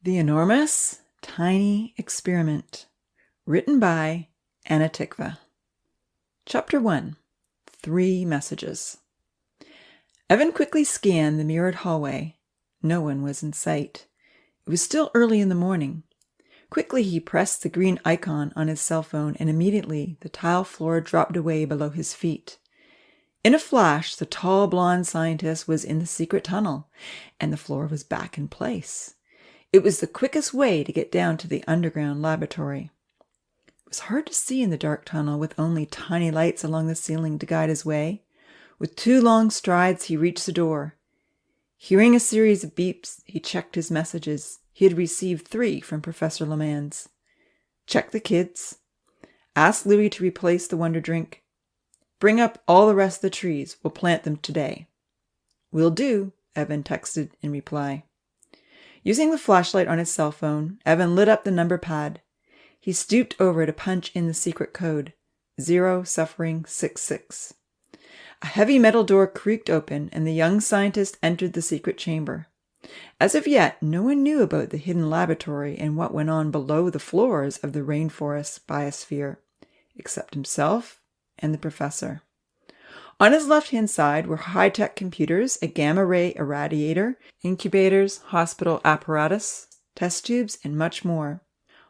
The Enormous Tiny Experiment, written by Anna Tikvah. Chapter 1. 3 Messages. Evan quickly scanned the mirrored hallway. No one was in sight. It was still early in the morning. Quickly he pressed the green icon on his cell phone, and immediately the tile floor dropped away below his feet. In a flash, the tall blonde scientist was in the secret tunnel, and the floor was back in place. It was the quickest way to get down to the underground laboratory. It was hard to see in the dark tunnel with only tiny lights along the ceiling to guide his way. With 2 long strides, he reached the door. Hearing a series of beeps, he checked his messages. He had received 3 from Professor Lemans. Check the kids. Ask Louis to replace the Wonder Drink. Bring up all the rest of the trees. We'll plant them today. Will do, Evan texted in reply. Using the flashlight on his cell phone, Evan lit up the number pad. He stooped over to punch in the secret code, 0-suffering-66. A heavy metal door creaked open, and the young scientist entered the secret chamber. As of yet, no one knew about the hidden laboratory and what went on below the floors of the rainforest biosphere, except himself and the professor. On his left-hand side were high-tech computers, a gamma-ray irradiator, incubators, hospital apparatus, test tubes, and much more.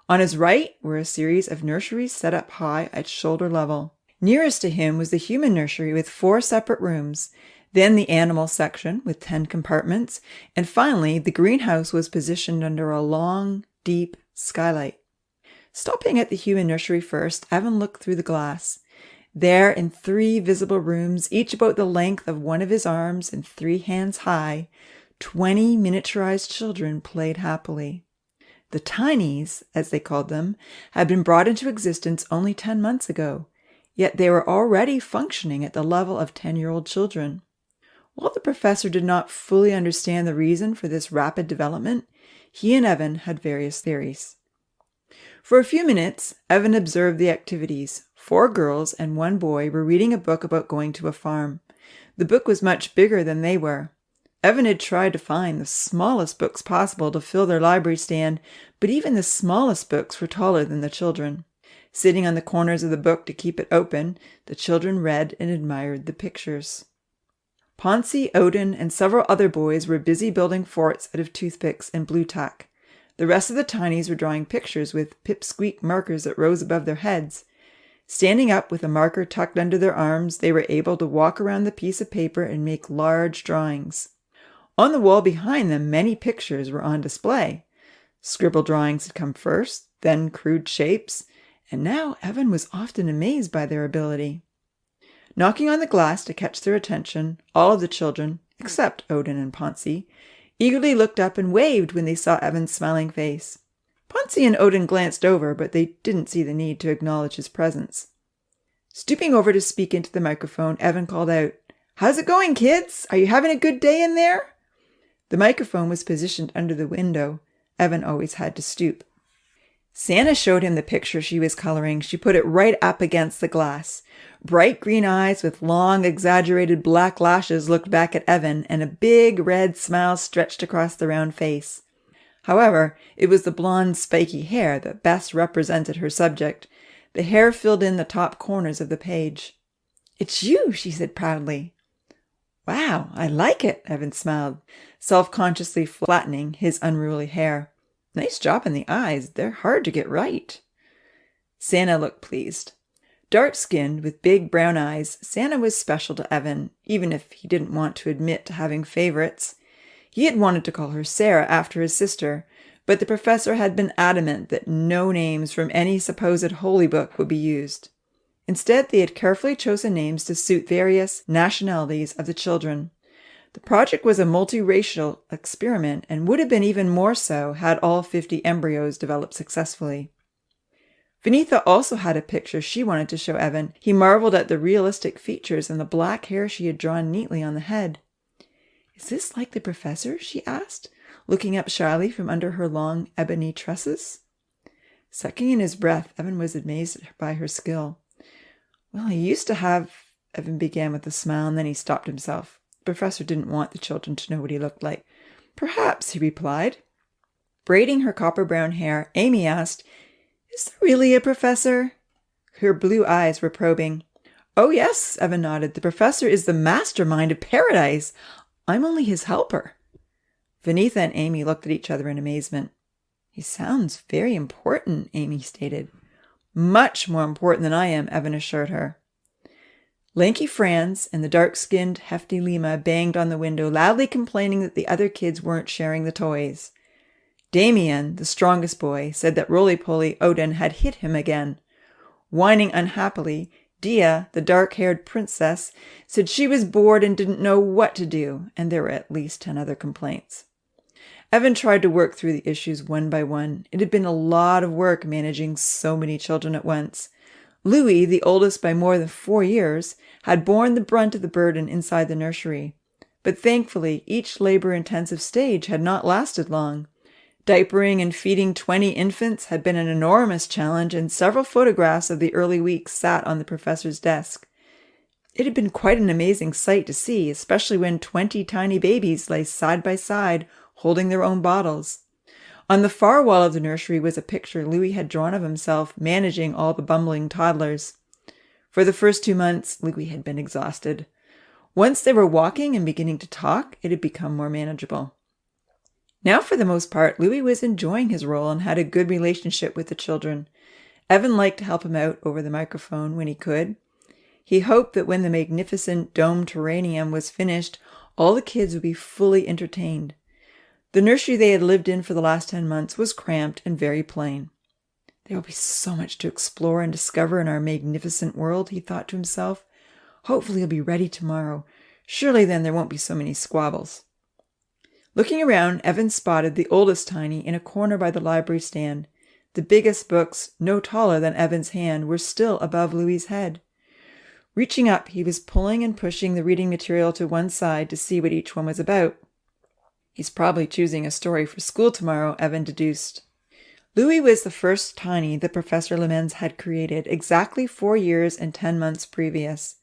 On his right were a series of nurseries set up high at shoulder level. Nearest to him was the human nursery with 4 separate rooms, then the animal section with 10 compartments, and finally the greenhouse was positioned under a long, deep skylight. Stopping at the human nursery first, Evan looked through the glass. There, in 3 visible rooms, each about the length of one of his arms and 3 hands high, 20 miniaturized children played happily. The tinies, as they called them, had been brought into existence only 10 months ago, yet they were already functioning at the level of 10-year-old children. While the professor did not fully understand the reason for this rapid development, he and Evan had various theories. For a few minutes, Evan observed the activities. 4 girls and 1 boy were reading a book about going to a farm. The book was much bigger than they were. Evan had tried to find the smallest books possible to fill their library stand, but even the smallest books were taller than the children. Sitting on the corners of the book to keep it open, the children read and admired the pictures. Ponzi, Odin, and several other boys were busy building forts out of toothpicks and blue tack. The rest of the tinies were drawing pictures with pipsqueak markers that rose above their heads. Standing up with a marker tucked under their arms, they were able to walk around the piece of paper and make large drawings. On the wall behind them, many pictures were on display. Scribble drawings had come first, then crude shapes, and now Evan was often amazed by their ability. Knocking on the glass to catch their attention, all of the children, except Odin and Ponzi, eagerly looked up and waved when they saw Evan's smiling face. Ponzi and Odin glanced over, but they didn't see the need to acknowledge his presence. Stooping over to speak into the microphone, Evan called out, "How's it going, kids? Are you having a good day in there?" The microphone was positioned under the window. Evan always had to stoop. Santa showed him the picture she was coloring. She put it right up against the glass. Bright green eyes with long, exaggerated black lashes looked back at Evan, and a big red smile stretched across the round face. However, it was the blonde, spiky hair that best represented her subject. The hair filled in the top corners of the page. "It's you," she said proudly. "Wow, I like it," Evan smiled, self-consciously flattening his unruly hair. "Nice job in the eyes. They're hard to get right." Santa looked pleased. Dark-skinned, with big brown eyes, Santa was special to Evan, even if he didn't want to admit to having favorites. He had wanted to call her Sarah after his sister, but the professor had been adamant that no names from any supposed holy book would be used. Instead, they had carefully chosen names to suit various nationalities of the children. The project was a multiracial experiment and would have been even more so had all 50 embryos developed successfully. Vinitha also had a picture she wanted to show Evan. He marveled at the realistic features and the black hair she had drawn neatly on the head. "Is this like the professor?" she asked, looking up shyly from under her long ebony tresses. Sucking in his breath, Evan was amazed by her skill. "Well, he used to have," Evan began with a smile, and then he stopped himself. The professor didn't want the children to know what he looked like. "Perhaps," he replied. Braiding her copper-brown hair, Amy asked, "Is there really a professor?" Her blue eyes were probing. "Oh, yes," Evan nodded. "The professor is the mastermind of paradise. I'm only his helper." Vanitha and Amy looked at each other in amazement. "He sounds very important," Amy stated. "Much more important than I am," Evan assured her. Lanky Franz and the dark-skinned, hefty Lima banged on the window, loudly complaining that the other kids weren't sharing the toys. Damien, the strongest boy, said that roly-poly Odin had hit him again. Whining unhappily, Dia, the dark-haired princess, said she was bored and didn't know what to do, and there were at least 10 other complaints. Evan tried to work through the issues one by one. It had been a lot of work managing so many children at once. Louis, the oldest by more than 4 years, had borne the brunt of the burden inside the nursery. But thankfully, each labor-intensive stage had not lasted long. Diapering and feeding 20 infants had been an enormous challenge, and several photographs of the early weeks sat on the professor's desk. It had been quite an amazing sight to see, especially when 20 tiny babies lay side by side, holding their own bottles. On the far wall of the nursery was a picture Louis had drawn of himself managing all the bumbling toddlers. For the first 2 months, Louis had been exhausted. Once they were walking and beginning to talk, it had become more manageable. Now, for the most part, Louis was enjoying his role and had a good relationship with the children. Evan liked to help him out over the microphone when he could. He hoped that when the magnificent domed terrarium was finished, all the kids would be fully entertained. The nursery they had lived in for the last 10 months was cramped and very plain. "There will be so much to explore and discover in our magnificent world," he thought to himself. "Hopefully he'll be ready tomorrow. Surely then there won't be so many squabbles." Looking around, Evan spotted the oldest Tiny in a corner by the library stand. The biggest books, no taller than Evan's hand, were still above Louis's head. Reaching up, he was pulling and pushing the reading material to one side to see what each one was about. "He's probably choosing a story for school tomorrow," Evan deduced. Louis was the first Tiny that Professor Lemans had created, exactly 4 years and 10 months previous.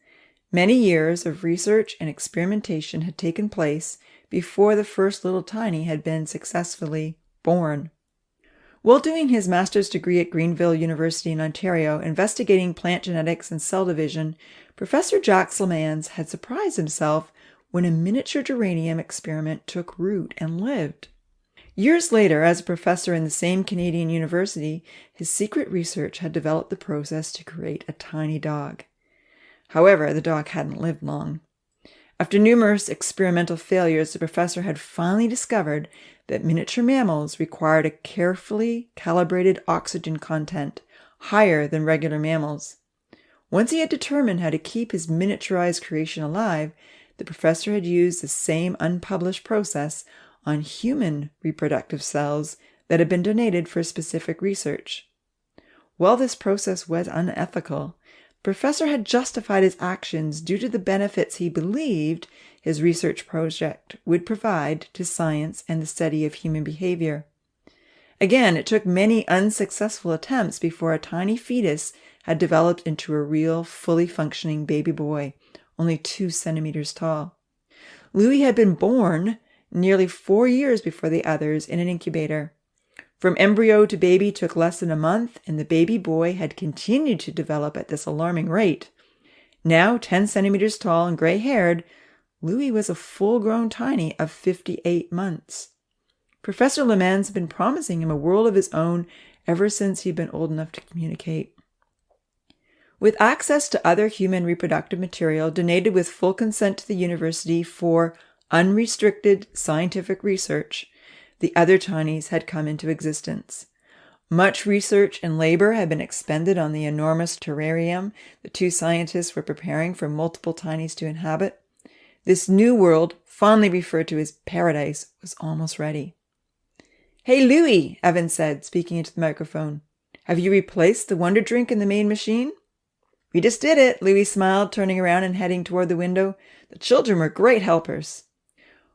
Many years of research and experimentation had taken place before the first little Tiny had been successfully born. While doing his master's degree at Greenville University in Ontario, investigating plant genetics and cell division, Professor Jacques Lemans had surprised himself when a miniature geranium experiment took root and lived. Years later, as a professor in the same Canadian university, his secret research had developed the process to create a tiny dog. However, the dog hadn't lived long. After numerous experimental failures, the professor had finally discovered that miniature mammals required a carefully calibrated oxygen content, higher than regular mammals. Once he had determined how to keep his miniaturized creation alive, the professor had used the same unpublished process on human reproductive cells that had been donated for specific research. While this process was unethical, the professor had justified his actions due to the benefits he believed his research project would provide to science and the study of human behavior. Again, it took many unsuccessful attempts before a tiny fetus had developed into a real, fully functioning baby boy, only 2 centimeters tall. Louis had been born nearly 4 years before the others in an incubator. From embryo to baby took less than a month, and the baby boy had continued to develop at this alarming rate. Now 10 centimeters tall and gray-haired, Louis was a full-grown Tiny of 58 months. Professor Lemans had been promising him a world of his own ever since he'd been old enough to communicate. With access to other human reproductive material donated with full consent to the university for unrestricted scientific research, the other Tinies had come into existence. Much research and labor had been expended on the enormous terrarium the 2 scientists were preparing for multiple Tinies to inhabit. This new world, fondly referred to as paradise, was almost ready. "Hey, Louis," Evan said, speaking into the microphone. "Have you replaced the wonder drink in the main machine?" "We just did it," Louis smiled, turning around and heading toward the window. "The children were great helpers."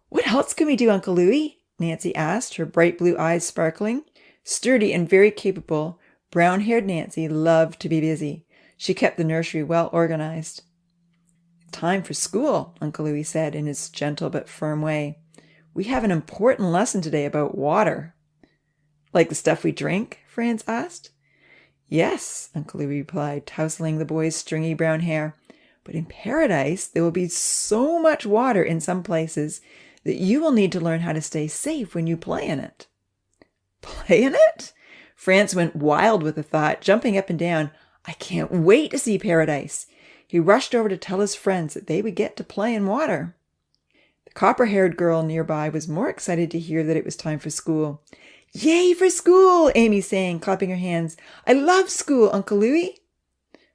"What else can we do, Uncle Louis?" Nancy asked, her bright blue eyes sparkling. Sturdy and very capable, brown-haired Nancy loved to be busy. She kept the nursery well organized. "Time for school," Uncle Louis said in his gentle but firm way. "We have an important lesson today about water." Like the stuff we drink? Franz asked. Yes, Uncle Louis replied, tousling the boy's stringy brown hair. But in paradise, there will be so much water in some places that you will need to learn how to stay safe when you play in it. Play in it? Franz went wild with the thought, jumping up and down. I can't wait to see paradise. He rushed over to tell his friends that they would get to play in water. The copper-haired girl nearby was more excited to hear that it was time for school. Yay for school, Amy sang, clapping her hands. I love school, Uncle Louis.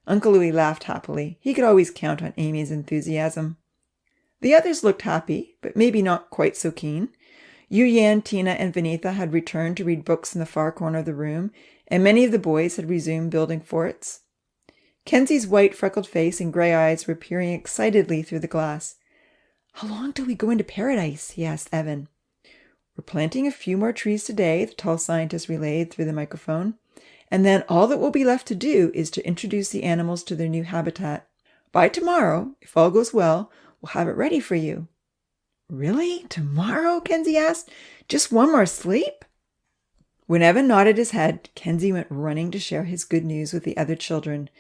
Uncle Louis laughed happily. He could always count on Amy's enthusiasm. The others looked happy, but maybe not quite so keen. Yu-Yan, Tina, and Vinitha had returned to read books in the far corner of the room, and many of the boys had resumed building forts. Kenzie's white, freckled face and gray eyes were peering excitedly through the glass. How long till we go into paradise? He asked Evan. We're planting a few more trees today, the tall scientist relayed through the microphone. And then all that will be left to do is to introduce the animals to their new habitat. By tomorrow, if all goes well, we'll have it ready for you. Really? Tomorrow? Kenzie asked. Just one more sleep? When Evan nodded his head, Kenzie went running to share his good news with the other children.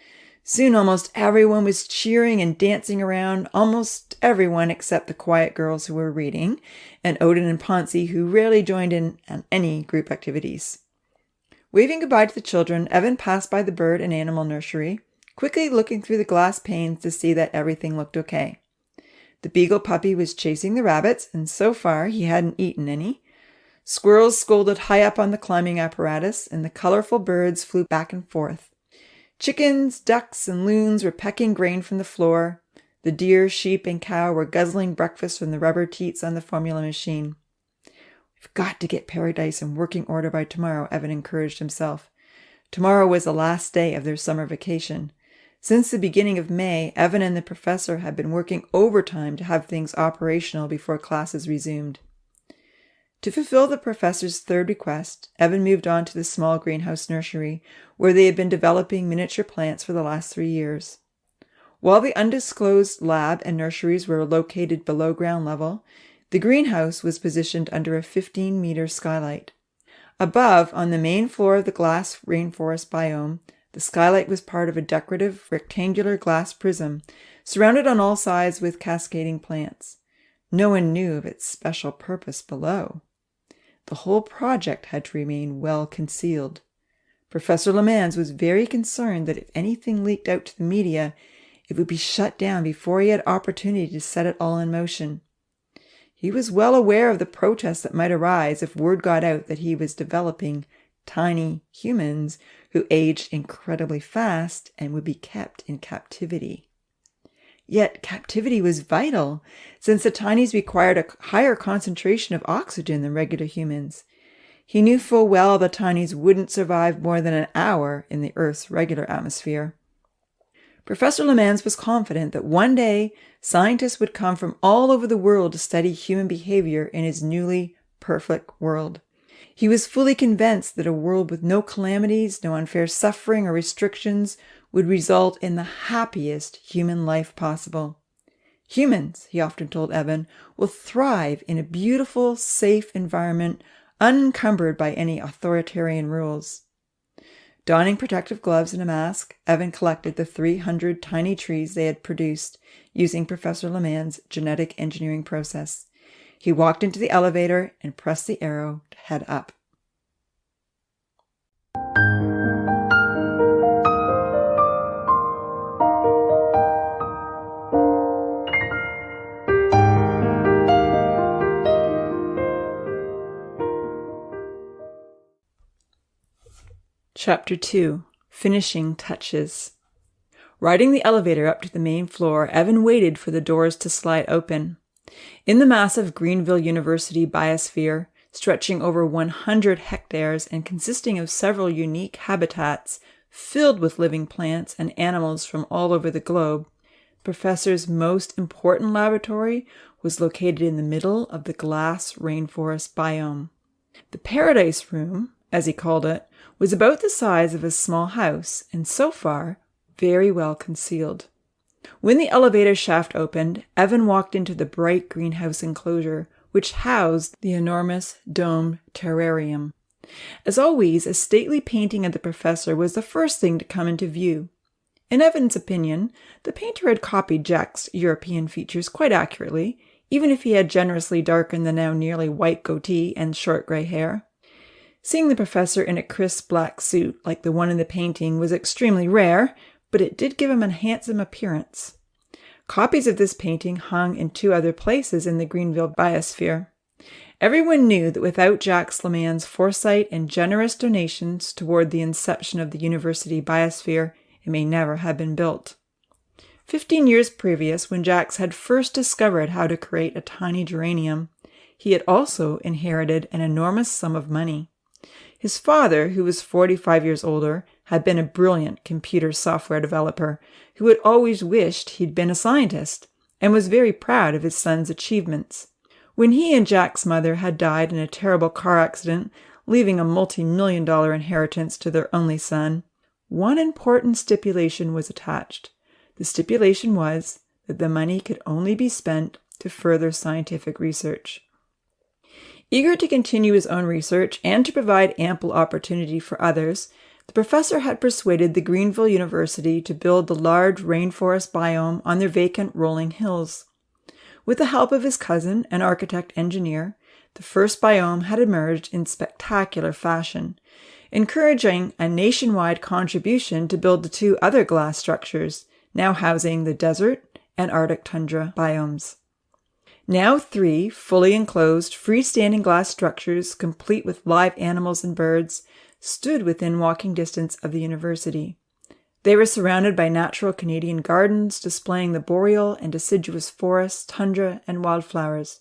Soon almost everyone was cheering and dancing around, almost everyone except the quiet girls who were reading, and Odin and Ponzi, who rarely joined in on any group activities. Waving goodbye to the children, Evan passed by the bird and animal nursery, quickly looking through the glass panes to see that everything looked okay. The beagle puppy was chasing the rabbits, and so far he hadn't eaten any. Squirrels scolded high up on the climbing apparatus, and the colorful birds flew back and forth. Chickens, ducks, and loons were pecking grain from the floor. The deer, sheep, and cow were guzzling breakfast from the rubber teats on the formula machine. We've got to get paradise in working order by tomorrow, Evan encouraged himself. Tomorrow was the last day of their summer vacation. Since the beginning of May, Evan and the professor had been working overtime to have things operational before classes resumed. To fulfill the professor's third request, Evan moved on to the small greenhouse nursery, where they had been developing miniature plants for the last 3 years. While the undisclosed lab and nurseries were located below ground level, the greenhouse was positioned under a 15-meter skylight. Above, on the main floor of the glass rainforest biome, the skylight was part of a decorative rectangular glass prism, surrounded on all sides with cascading plants. No one knew of its special purpose below. The whole project had to remain well concealed. Professor Lemans was very concerned that if anything leaked out to the media, it would be shut down before he had opportunity to set it all in motion. He was well aware of the protests that might arise if word got out that he was developing tiny humans who aged incredibly fast and would be kept in captivity. Yet captivity was vital, since the tinies required a higher concentration of oxygen than regular humans. He knew full well the tinies wouldn't survive more than an hour in the Earth's regular atmosphere. Professor Lemans was confident that one day scientists would come from all over the world to study human behavior in his newly perfect world. He was fully convinced that a world with no calamities, no unfair suffering or restrictions would result in the happiest human life possible. Humans, he often told Evan, will thrive in a beautiful, safe environment unencumbered by any authoritarian rules. Donning protective gloves and a mask, Evan collected the 300 tiny trees they had produced using Professor Lemans' genetic engineering process. He walked into the elevator and pressed the arrow to head up. Chapter 2. Finishing Touches. Riding the elevator up to the main floor, Evan waited for the doors to slide open. In the massive Greenville University biosphere, stretching over 100 hectares and consisting of several unique habitats filled with living plants and animals from all over the globe, the professor's most important laboratory was located in the middle of the glass rainforest biome. The Paradise Room, as he called it, was about the size of a small house and so far very well concealed. When the elevator shaft opened, Evan walked into the bright greenhouse enclosure, which housed the enormous domed terrarium. As always, a stately painting of the professor was the first thing to come into view. In Evan's opinion, the painter had copied Jack's European features quite accurately, even if he had generously darkened the now nearly white goatee and short grey hair. Seeing the professor in a crisp black suit like the one in the painting was extremely rare, but it did give him a handsome appearance. Copies of this painting hung in 2 other places in the Greenville biosphere. Everyone knew that without Jacques Lemans' foresight and generous donations toward the inception of the university biosphere, it may never have been built. 15 years previous, when Jacques had first discovered how to create a tiny geranium, he had also inherited an enormous sum of money. His father, who was 45 years older, had been a brilliant computer software developer who had always wished he'd been a scientist and was very proud of his son's achievements. When he and Jack's mother had died in a terrible car accident, leaving a multi-million-dollar inheritance to their only son, one important stipulation was attached. The stipulation was that the money could only be spent to further scientific research. Eager to continue his own research and to provide ample opportunity for others, the professor had persuaded the Greenville University to build the large rainforest biome on their vacant rolling hills. With the help of his cousin, an architect-engineer, the first biome had emerged in spectacular fashion, encouraging a nationwide contribution to build the 2 other glass structures, now housing the desert and Arctic tundra biomes. Now 3 fully enclosed, freestanding glass structures, complete with live animals and birds, stood within walking distance of the university. They were surrounded by natural Canadian gardens, displaying the boreal and deciduous forests, tundra, and wildflowers.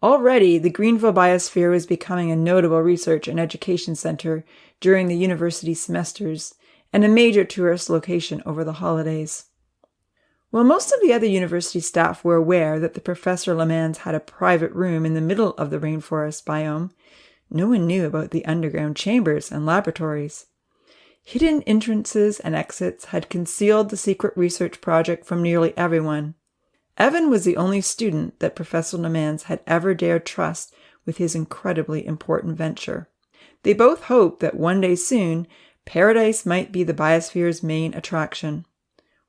Already, the Greenville biosphere was becoming a notable research and education center during the university semesters, and a major tourist location over the holidays. While most of the other university staff were aware that the Professor Lemans had a private room in the middle of the rainforest biome, no one knew about the underground chambers and laboratories. Hidden entrances and exits had concealed the secret research project from nearly everyone. Evan was the only student that Professor Lemans had ever dared trust with his incredibly important venture. They both hoped that one day soon, paradise might be the biosphere's main attraction.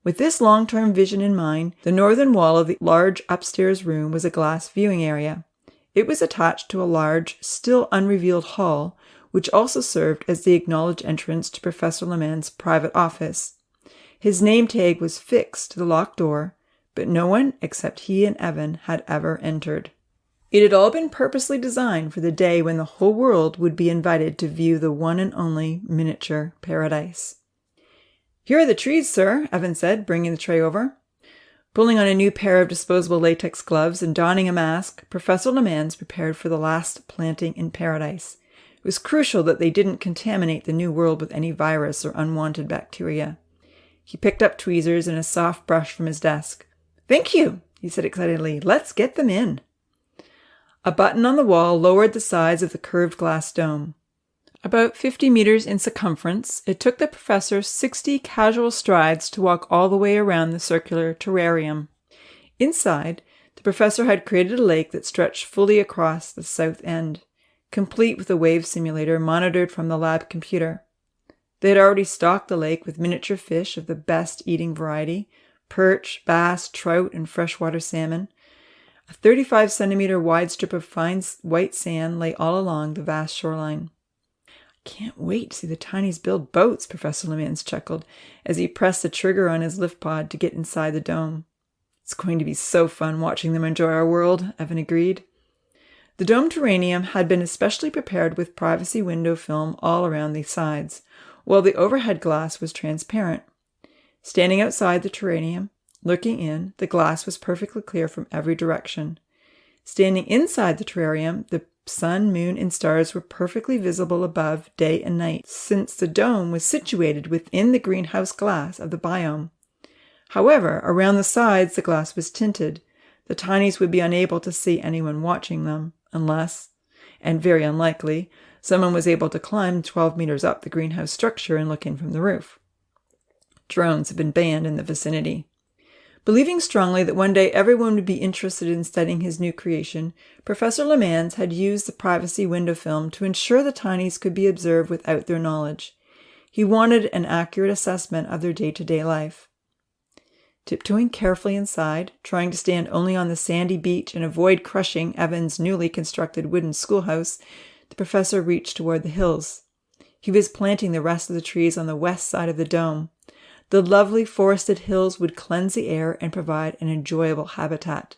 With this long-term vision in mind, the northern wall of the large upstairs room was a glass viewing area. It was attached to a large, still unrevealed hall, which also served as the acknowledged entrance to Professor Lemans' private office. His name tag was fixed to the locked door, but no one except he and Evan had ever entered. It had all been purposely designed for the day when the whole world would be invited to view the one and only miniature paradise. "Here are the trees, sir," Evan said, bringing the tray over. Pulling on a new pair of disposable latex gloves and donning a mask, Professor Lemans prepared for the last planting in paradise. It was crucial that they didn't contaminate the new world with any virus or unwanted bacteria. He picked up tweezers and a soft brush from his desk. "Thank you," he said excitedly. "Let's get them in." A button on the wall lowered the size of the curved glass dome. About 50 meters in circumference, it took the professor 60 casual strides to walk all the way around the circular terrarium. Inside, the professor had created a lake that stretched fully across the south end, complete with a wave simulator monitored from the lab computer. They had already stocked the lake with miniature fish of the best eating variety, perch, bass, trout, and freshwater salmon. A 35-centimeter wide strip of fine white sand lay all along the vast shoreline. "I can't wait to see the tinies build boats," Professor Lemans chuckled as he pressed the trigger on his lift pod to get inside the dome. "It's going to be so fun watching them enjoy our world," Evan agreed. The dome terrarium had been especially prepared with privacy window film all around the sides, while the overhead glass was transparent. Standing outside the terrarium, looking in, the glass was perfectly clear from every direction. Standing inside the terrarium, the sun, moon, and stars were perfectly visible above day and night, since the dome was situated within the greenhouse glass of the biome. However, around the sides the glass was tinted. The tinies would be unable to see anyone watching them, unless, and very unlikely, someone was able to climb 12 meters up the greenhouse structure and look in from the roof. Drones had been banned in the vicinity. Believing strongly that one day everyone would be interested in studying his new creation, Professor Lemans had used the privacy window film to ensure the tinies could be observed without their knowledge. He wanted an accurate assessment of their day-to-day life. Tiptoeing carefully inside, trying to stand only on the sandy beach and avoid crushing Evan's newly constructed wooden schoolhouse, the professor reached toward the hills. He was planting the rest of the trees on the west side of the dome. The lovely forested hills would cleanse the air and provide an enjoyable habitat.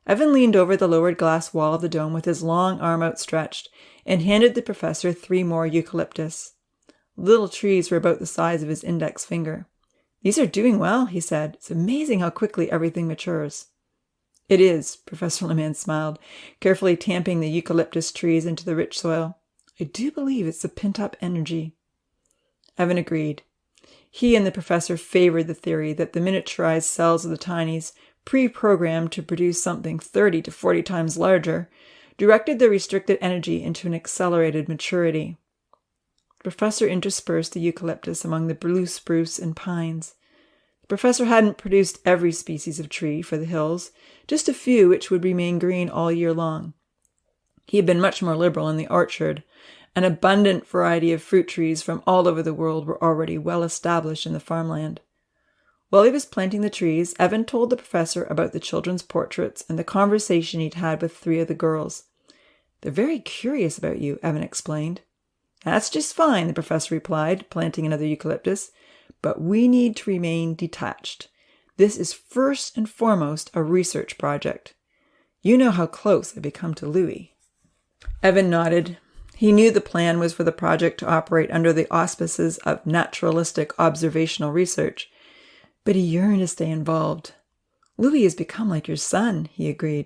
Evan leaned over the lowered glass wall of the dome with his long arm outstretched and handed the professor 3 more eucalyptus. Little trees were about the size of his index finger. "These are doing well," he said. "It's amazing how quickly everything matures." "It is," Professor Lemans smiled, carefully tamping the eucalyptus trees into the rich soil. "I do believe it's the pent-up energy." Evan agreed. He and the professor favored the theory that the miniaturized cells of the tinies, pre-programmed to produce something 30 to 40 times larger, directed their restricted energy into an accelerated maturity. The professor interspersed the eucalyptus among the blue spruce and pines. The professor hadn't produced every species of tree for the hills, just a few which would remain green all year long. He had been much more liberal in the orchard. An abundant variety of fruit trees from all over the world were already well established in the farmland. While he was planting the trees, Evan told the professor about the children's portraits and the conversation he'd had with 3 of the girls. "They're very curious about you," Evan explained. "That's just fine," the professor replied, planting another eucalyptus. "But we need to remain detached. This is first and foremost a research project. You know how close I've become to Louis." Evan nodded. He knew the plan was for the project to operate under the auspices of naturalistic observational research, but he yearned to stay involved. "Louis has become like your son," he agreed.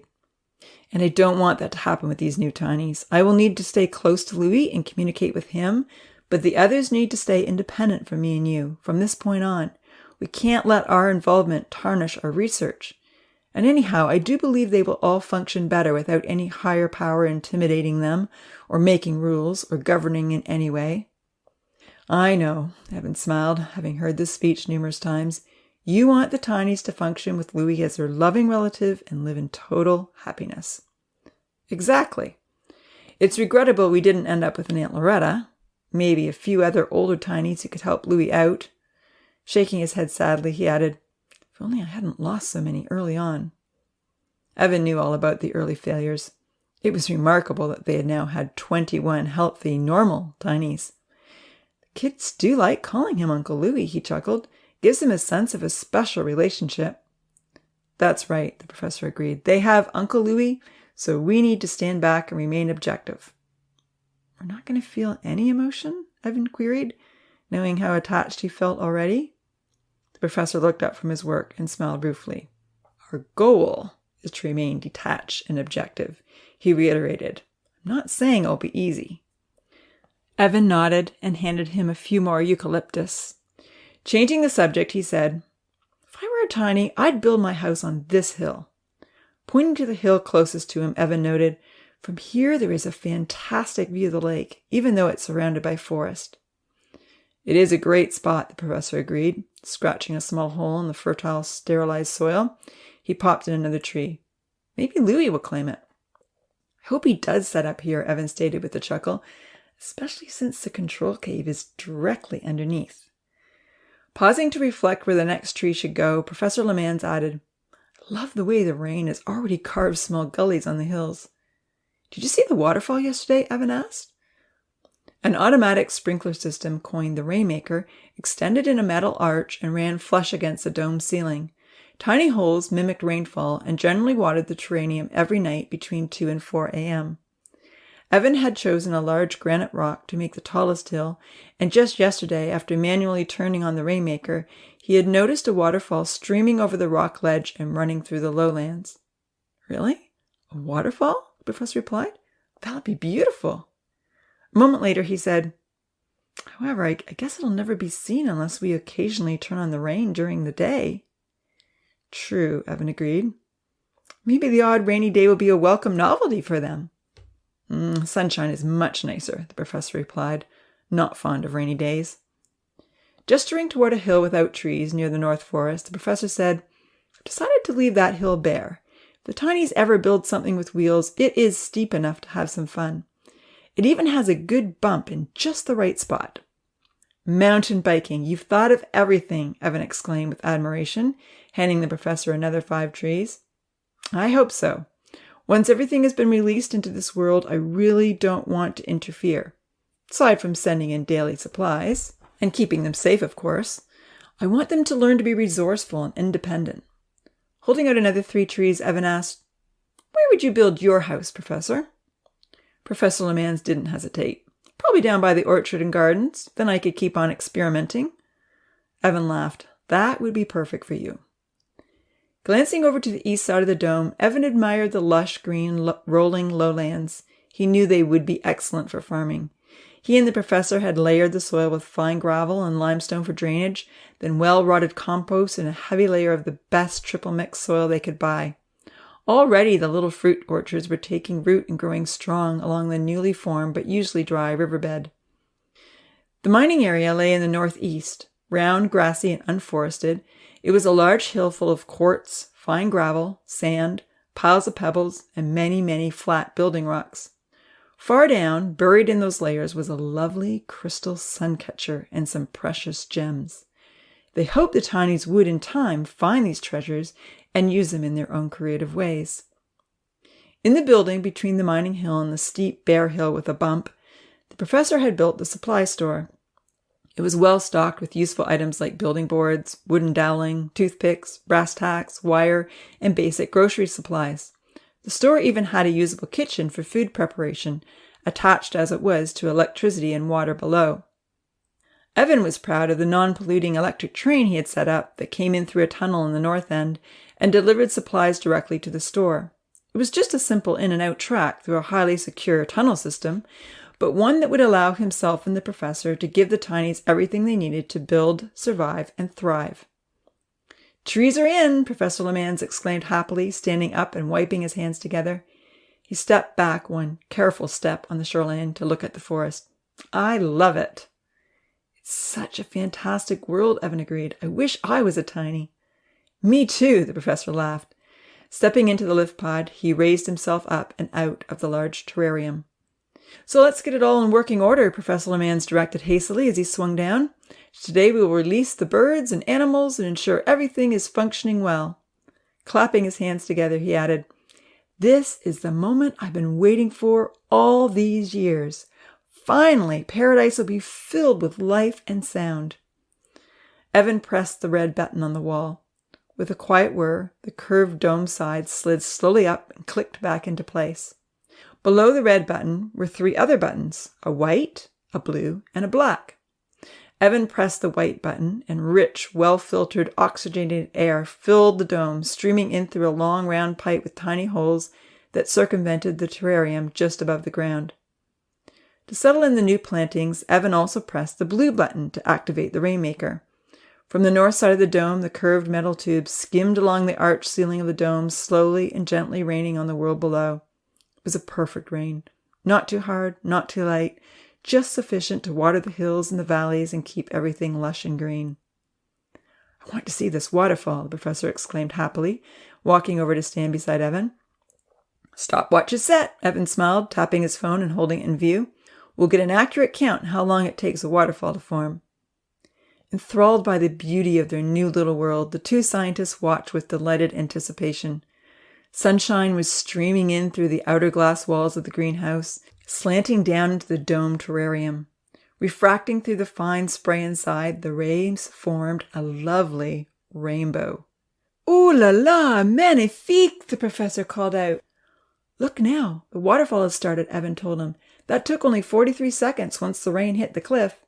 "And I don't want that to happen with these new tinies. I will need to stay close to Louis and communicate with him, but the others need to stay independent from me and you, from this point on. We can't let our involvement tarnish our research. And anyhow, I do believe they will all function better without any higher power intimidating them, or making rules, or governing in any way." "I know," Evan smiled, having heard this speech numerous times. "You want the tinies to function with Louis as their loving relative and live in total happiness." "Exactly. It's regrettable we didn't end up with an Aunt Loretta. Maybe a few other older tinies who could help Louis out." Shaking his head sadly, he added, "If only I hadn't lost so many early on." Evan knew all about the early failures. It was remarkable that they had now had 21 healthy, normal tinies. "The kids do like calling him Uncle Louis," he chuckled. "Gives them a sense of a special relationship." "That's right," the professor agreed. "They have Uncle Louis, so we need to stand back and remain objective." "We're not going to feel any emotion?" Evan queried, knowing how attached he felt already. The professor looked up from his work and smiled ruefully. "Our goal is to remain detached and objective," he reiterated. "I'm not saying it'll be easy." Evan nodded and handed him a few more eucalyptus. Changing the subject, he said, "If I were a tiny, I'd build my house on this hill." Pointing to the hill closest to him, Evan noted, "From here there is a fantastic view of the lake, even though it's surrounded by forest." "It is a great spot," the professor agreed. Scratching a small hole in the fertile, sterilized soil, he popped in another tree. "Maybe Louis will claim it." "I hope he does set up here," Evan stated with a chuckle, "especially since the control cave is directly underneath." Pausing to reflect where the next tree should go, Professor Lemans added, "I love the way the rain has already carved small gullies on the hills." "Did you see the waterfall yesterday?" Evan asked. An automatic sprinkler system, coined the Rainmaker, extended in a metal arch and ran flush against the dome ceiling. Tiny holes mimicked rainfall and generally watered the terrarium every night between 2 and 4 a.m. Evan had chosen a large granite rock to make the tallest hill, and just yesterday, after manually turning on the Rainmaker, he had noticed a waterfall streaming over the rock ledge and running through the lowlands. "Really? A waterfall?" the professor replied. "That would be beautiful." A moment later, he said, "However, I guess it'll never be seen unless we occasionally turn on the rain during the day." "True," Evan agreed. "Maybe the odd rainy day will be a welcome novelty for them." Sunshine is much nicer," the professor replied, not fond of rainy days. Gesturing toward a hill without trees near the North Forest, the professor said, decided to leave that hill bare. If the Tinies ever build something with wheels, it is steep enough to have some fun. It even has a good bump in just the right spot. Mountain biking, you've thought of everything, Evan exclaimed with admiration, handing the professor another 5 trees. I hope so. Once everything has been released into this world, I really don't want to interfere. Aside from sending in daily supplies, and keeping them safe, of course, I want them to learn to be resourceful and independent. Holding out another 3 trees, Evan asked, Where would you build your house, Professor? Professor Lemans didn't hesitate. Probably down by the orchard and gardens. Then I could keep on experimenting. Evan laughed. That would be perfect for you. Glancing over to the east side of the dome, Evan admired the lush green rolling lowlands. He knew they would be excellent for farming. He and the professor had layered the soil with fine gravel and limestone for drainage, then well-rotted compost and a heavy layer of the best triple-mix soil they could buy. Already the little fruit orchards were taking root and growing strong along the newly formed but usually dry riverbed. The mining area lay in the northeast, round, grassy, and unforested. It was a large hill full of quartz, fine gravel, sand, piles of pebbles, and many, many flat building rocks. Far down, buried in those layers, was a lovely crystal suncatcher and some precious gems. They hoped the Tinies would, in time, find these treasures and use them in their own creative ways. In the building between the mining hill and the steep, bare hill with a bump, the professor had built the supply store. It was well stocked with useful items like building boards, wooden doweling, toothpicks, brass tacks, wire, and basic grocery supplies. The store even had a usable kitchen for food preparation, attached as it was to electricity and water below. Evan was proud of the non-polluting electric train he had set up that came in through a tunnel in the north end and delivered supplies directly to the store. It was just a simple in-and-out track through a highly secure tunnel system, but one that would allow himself and the professor to give the Tinies everything they needed to build, survive, and thrive. Trees are in, Professor Lemans exclaimed happily, standing up and wiping his hands together. He stepped back one careful step on the shoreline to look at the forest. I love it. It's such a fantastic world, Evan agreed. I wish I was a Tiny. Me too, the professor laughed. Stepping into the lift pod, he raised himself up and out of the large terrarium. So let's get it all in working order, Professor Lemans directed hastily as he swung down. Today we will release the birds and animals and ensure everything is functioning well. Clapping his hands together, he added, This is the moment I've been waiting for all these years. Finally, paradise will be filled with life and sound. Evan pressed the red button on the wall. With a quiet whir, the curved dome sides slid slowly up and clicked back into place. Below the red button were 3 other buttons, a white, a blue, and a black. Evan pressed the white button, and rich, well-filtered, oxygenated air filled the dome, streaming in through a long round pipe with tiny holes that circumvented the terrarium just above the ground. To settle in the new plantings, Evan also pressed the blue button to activate the rainmaker. From the north side of the dome, the curved metal tubes skimmed along the arched ceiling of the dome, slowly and gently raining on the world below. It was a perfect rain. Not too hard, not too light, just sufficient to water the hills and the valleys and keep everything lush and green. I want to see this waterfall, the professor exclaimed happily, walking over to stand beside Evan. Stopwatch is set, Evan smiled, tapping his phone and holding it in view. We'll get an accurate count how long it takes a waterfall to form. Enthralled by the beauty of their new little world, the 2 scientists watched with delighted anticipation. Sunshine was streaming in through the outer glass walls of the greenhouse, slanting down into the domed terrarium. Refracting through the fine spray inside, the rays formed a lovely rainbow. Ooh la la, magnifique, the professor called out. Look now, the waterfall has started, Evan told him. That took only 43 seconds once the rain hit the cliff.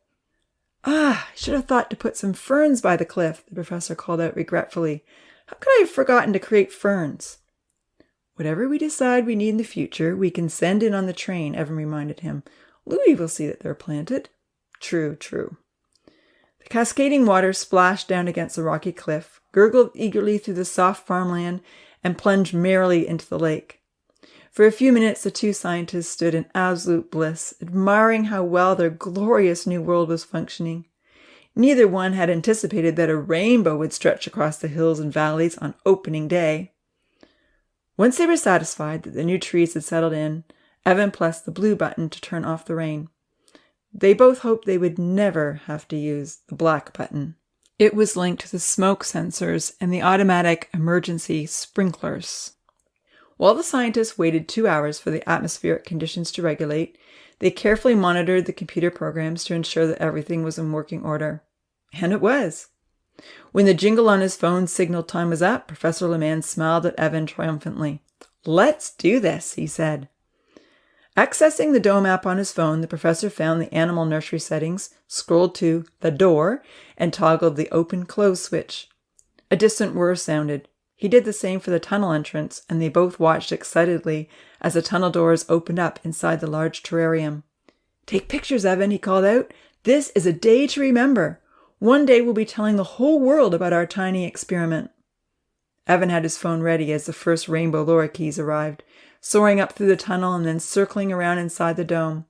Ah, I should have thought to put some ferns by the cliff, the professor called out regretfully. How could I have forgotten to create ferns? Whatever we decide we need in the future, we can send in on the train, Evan reminded him. Louis will see that they're planted. True, true. The cascading water splashed down against the rocky cliff, gurgled eagerly through the soft farmland, and plunged merrily into the lake. For a few minutes, the 2 scientists stood in absolute bliss, admiring how well their glorious new world was functioning. Neither one had anticipated that a rainbow would stretch across the hills and valleys on opening day. Once they were satisfied that the new trees had settled in, Evan pressed the blue button to turn off the rain. They both hoped they would never have to use the black button. It was linked to the smoke sensors and the automatic emergency sprinklers. While the scientists waited 2 hours for the atmospheric conditions to regulate, they carefully monitored the computer programs to ensure that everything was in working order. And it was. When the jingle on his phone signaled time was up, Professor Lemans smiled at Evan triumphantly. "Let's do this," he said. Accessing the dome app on his phone, the professor found the animal nursery settings, scrolled to the door, and toggled the open-close switch. A distant whir sounded. He did the same for the tunnel entrance, and they both watched excitedly as the tunnel doors opened up inside the large terrarium. "Take pictures, Evan," he called out. "This is a day to remember. One day we'll be telling the whole world about our tiny experiment." Evan had his phone ready as the first rainbow lorikeets arrived, soaring up through the tunnel and then circling around inside the dome.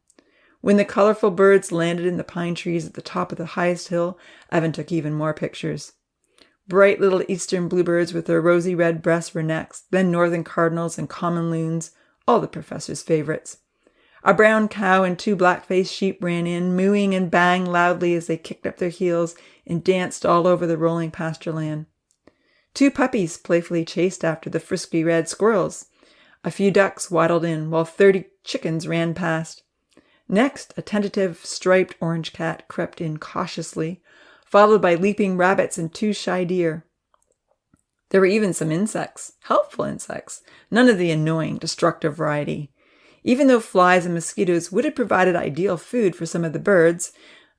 When the colorful birds landed in the pine trees at the top of the highest hill, Evan took even more pictures. Bright little eastern bluebirds with their rosy red breasts were next, then northern cardinals and common loons, all the professor's favorites. A brown cow and 2 black-faced sheep ran in, mooing and baaing loudly as they kicked up their heels and danced all over the rolling pasture land. 2 puppies playfully chased after the frisky red squirrels. A few ducks waddled in, while 30 chickens ran past. Next, a tentative striped orange cat crept in cautiously, followed by leaping rabbits and 2 shy deer. There were even some insects, helpful insects, none of the annoying, destructive variety. Even though flies and mosquitoes would have provided ideal food for some of the birds,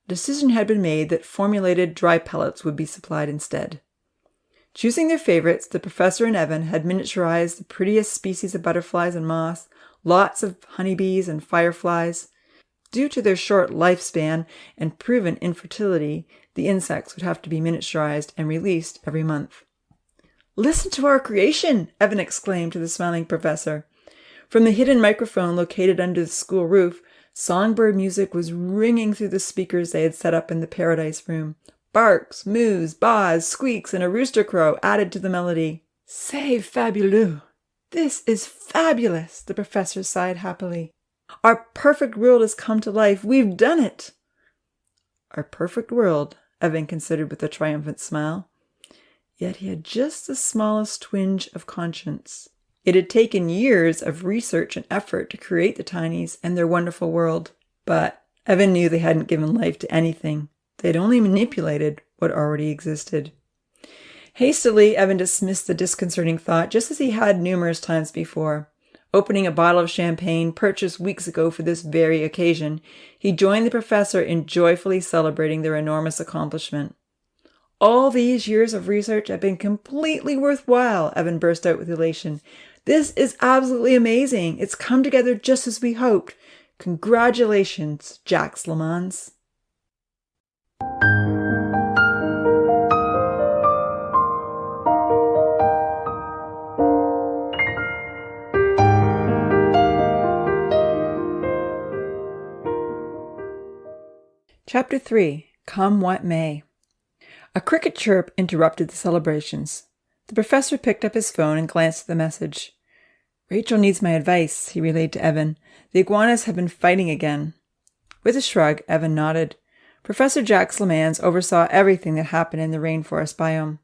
a decision had been made that formulated dry pellets would be supplied instead. Choosing their favorites, the professor and Evan had miniaturized the prettiest species of butterflies and moths, lots of honeybees and fireflies. Due to their short lifespan and proven infertility, the insects would have to be miniaturized and released every month. "Listen to our creation!" Evan exclaimed to the smiling professor. From the hidden microphone located under the school roof, songbird music was ringing through the speakers they had set up in the Paradise Room. Barks, moos, baas, squeaks, and a rooster crow added to the melody. "C'est fabuleux! This is fabulous!" the professor sighed happily. "Our perfect world has come to life. We've done it!" Our perfect world, Evan considered with a triumphant smile. Yet he had just the smallest twinge of conscience. It had taken years of research and effort to create the tinies and their wonderful world. But Evan knew they hadn't given life to anything. They had only manipulated what already existed. Hastily, Evan dismissed the disconcerting thought, just as he had numerous times before. Opening a bottle of champagne purchased weeks ago for this very occasion, he joined the professor in joyfully celebrating their enormous accomplishment. "All these years of research have been completely worthwhile," Evan burst out with elation. "This is absolutely amazing. It's come together just as we hoped. Congratulations, Jacques Lemans." Chapter 3. Come What May. A cricket chirp interrupted the celebrations. The professor picked up his phone and glanced at the message. "Rachel needs my advice," he relayed to Evan. "The iguanas have been fighting again." With a shrug, Evan nodded. Professor Jacques Lemans oversaw everything that happened in the rainforest biome.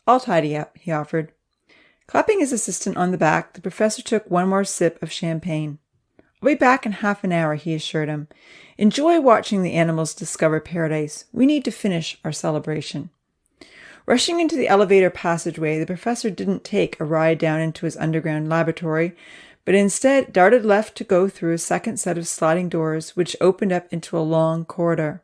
"I'll tidy up," he offered. Clapping his assistant on the back, the professor took one more sip of champagne. "I'll be back in half an hour," he assured him. "Enjoy watching the animals discover paradise. We need to finish our celebration." Rushing into the elevator passageway, the professor didn't take a ride down into his underground laboratory, but instead darted left to go through a second set of sliding doors, which opened up into a long corridor.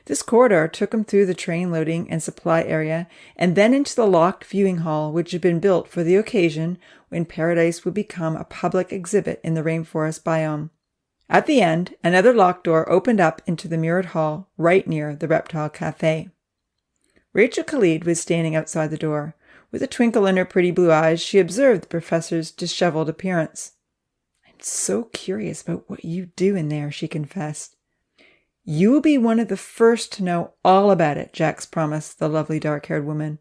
This corridor took him through the train loading and supply area, and then into the locked viewing hall, which had been built for the occasion when paradise would become a public exhibit in the rainforest biome. At the end, another locked door opened up into the mirrored hall, right near the reptile cafe. Rachel Khalid was standing outside the door. With a twinkle in her pretty blue eyes, she observed the professor's disheveled appearance. "I'm so curious about what you do in there," she confessed. You will be one of the first to know all about it, Jax promised the lovely dark-haired woman.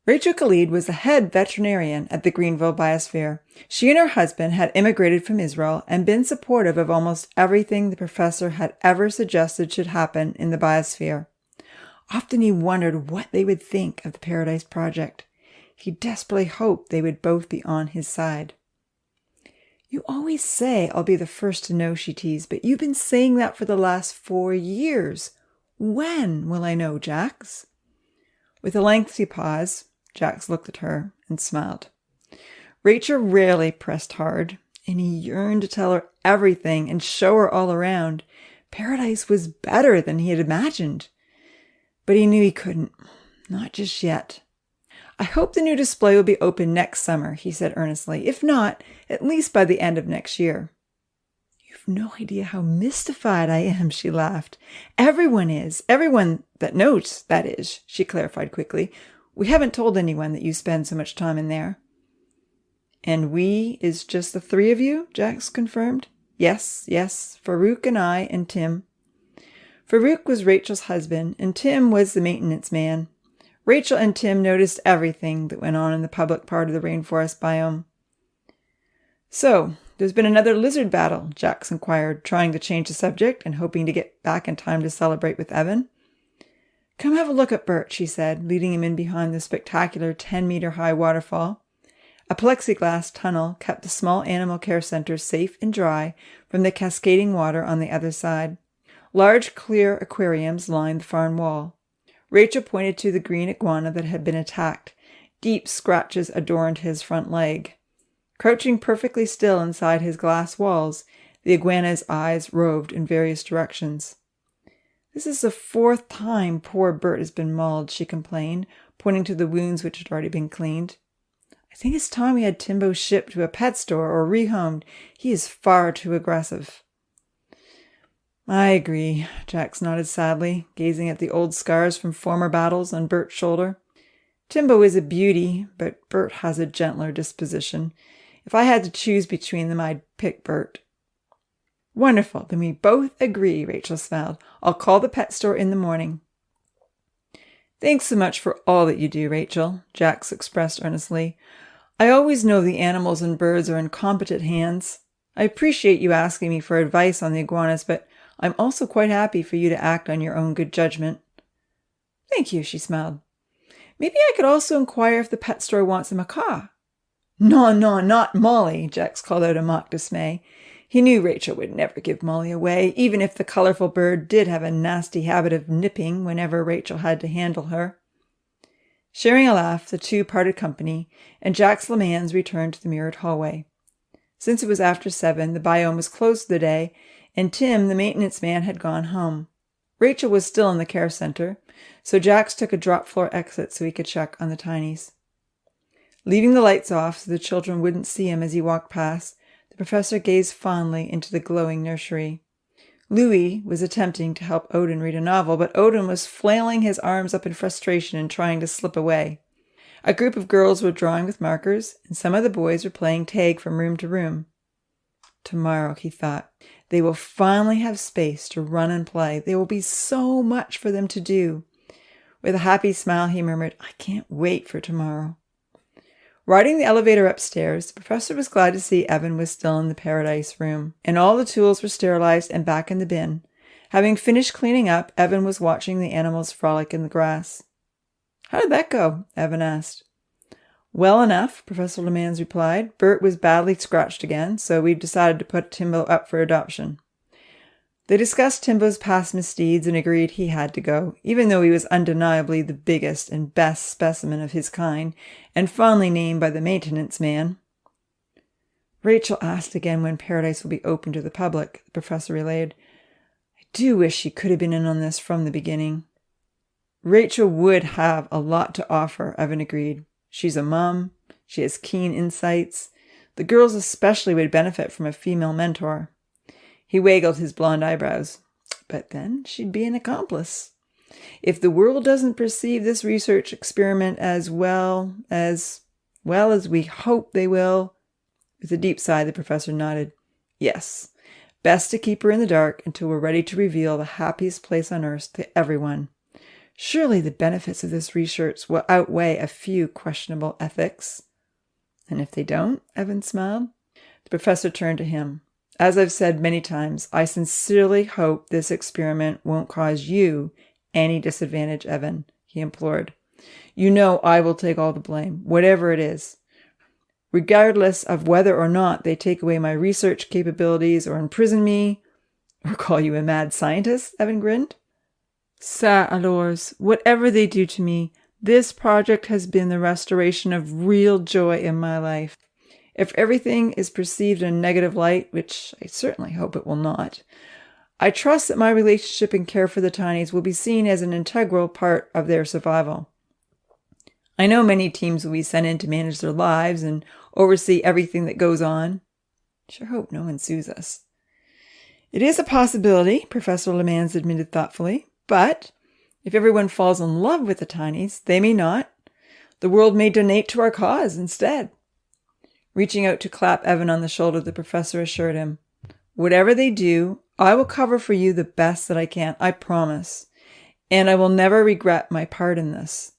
Rachel Khalid was the head veterinarian at the Greenville Biosphere. She and her husband had immigrated from Israel and been supportive of almost everything the professor had ever suggested should happen in the biosphere. Often he wondered what they would think of the Paradise Project. He desperately hoped they would both be on his side. You always say I'll be the first to know, she teased, but you've been saying that for the last 4 years. When will I know, Jax? With a lengthy pause, Jax looked at her and smiled. Rachel rarely pressed hard, and he yearned to tell her everything and show her all around. Paradise was better than he had imagined. But he knew he couldn't. Not just yet. I hope the new display will be open next summer, he said earnestly. If not, at least by the end of next year. You've no idea how mystified I am, she laughed. Everyone is. Everyone that knows, that is, she clarified quickly. We haven't told anyone that you spend so much time in there. And we is just the 3 of you, Jax confirmed. Yes, Farouk and I and Tim. Farouk was Rachel's husband, and Tim was the maintenance man. Rachel and Tim noticed everything that went on in the public part of the rainforest biome. So, there's been another lizard battle, Jax inquired, trying to change the subject and hoping to get back in time to celebrate with Evan. Come have a look at Bert, she said, leading him in behind the spectacular 10-meter-high waterfall. A plexiglass tunnel kept the small animal care center safe and dry from the cascading water on the other side. Large, clear aquariums lined the farm wall. Rachel pointed to the green iguana that had been attacked. Deep scratches adorned his front leg. Crouching perfectly still inside his glass walls, the iguana's eyes roved in various directions. This is the 4th time poor Bert has been mauled, she complained, pointing to the wounds which had already been cleaned. I think it's time we had Timbo shipped to a pet store or rehomed. He is far too aggressive. I agree, Jax nodded sadly, gazing at the old scars from former battles on Bert's shoulder. Timbo is a beauty, but Bert has a gentler disposition. If I had to choose between them, I'd pick Bert. Wonderful, then we both agree, Rachel smiled. I'll call the pet store in the morning. Thanks so much for all that you do, Rachel, Jax expressed earnestly. I always know the animals and birds are in competent hands. I appreciate you asking me for advice on the iguanas, but I'm also quite happy for you to act on your own good judgment. Thank you, she smiled. Maybe I could also inquire if the pet store wants a macaw. No, not Molly, Jax called out in mock dismay. He knew Rachel would never give Molly away, even if the colorful bird did have a nasty habit of nipping whenever Rachel had to handle her. Sharing a laugh, the two parted company, and Jax Lemans returned to the mirrored hallway. Since it was after 7, the biome was closed for the day, and Tim, the maintenance man, had gone home. Rachel was still in the care center, so Jax took a drop-floor exit so he could check on the tinies. Leaving the lights off so the children wouldn't see him as he walked past, the professor gazed fondly into the glowing nursery. Louis was attempting to help Odin read a novel, but Odin was flailing his arms up in frustration and trying to slip away. A group of girls were drawing with markers, and some of the boys were playing tag from room to room. Tomorrow, he thought, they will finally have space to run and play. There will be so much for them to do. With a happy smile, he murmured, I can't wait for tomorrow. Riding the elevator upstairs, the professor was glad to see Evan was still in the Paradise room, and all the tools were sterilized and back in the bin. Having finished cleaning up, Evan was watching the animals frolic in the grass. How did that go? Evan asked. Well enough, Professor Lemans replied. Bert was badly scratched again, so we've decided to put Timbo up for adoption. They discussed Timbo's past misdeeds and agreed he had to go, even though he was undeniably the biggest and best specimen of his kind, and fondly named by the maintenance man. Rachel asked again when Paradise will be open to the public, the professor relayed. I do wish she could have been in on this from the beginning. Rachel would have a lot to offer, Evan agreed. She's a mom. She has keen insights. The girls especially would benefit from a female mentor. He waggled his blonde eyebrows. But then she'd be an accomplice. If the world doesn't perceive this research experiment as well as we hope they will. With a deep sigh, the professor nodded. Yes, Best to keep her in the dark until we're ready to reveal the happiest place on earth to everyone. Surely the benefits of this research will outweigh a few questionable ethics." "And if they don't?" Evan smiled. The professor turned to him. "As I've said many times, I sincerely hope this experiment won't cause you any disadvantage, Evan," he implored. "You know I will take all the blame, whatever it is. Regardless of whether or not they take away my research capabilities or imprison me, or call you a mad scientist," Evan grinned. "Ça alors, whatever they do to me, this project has been the restoration of real joy in my life. If everything is perceived in a negative light, which I certainly hope it will not, I trust that my relationship and care for the tinies will be seen as an integral part of their survival. I know many teams will be sent in to manage their lives and oversee everything that goes on. Sure hope no one sues us." "It is a possibility," Professor Lemans admitted thoughtfully, "but if everyone falls in love with the tinies, they may not. The world may donate to our cause instead." Reaching out to clap Evan on the shoulder, the professor assured him, "Whatever they do, I will cover for you the best that I can, I promise. And I will never regret my part in this.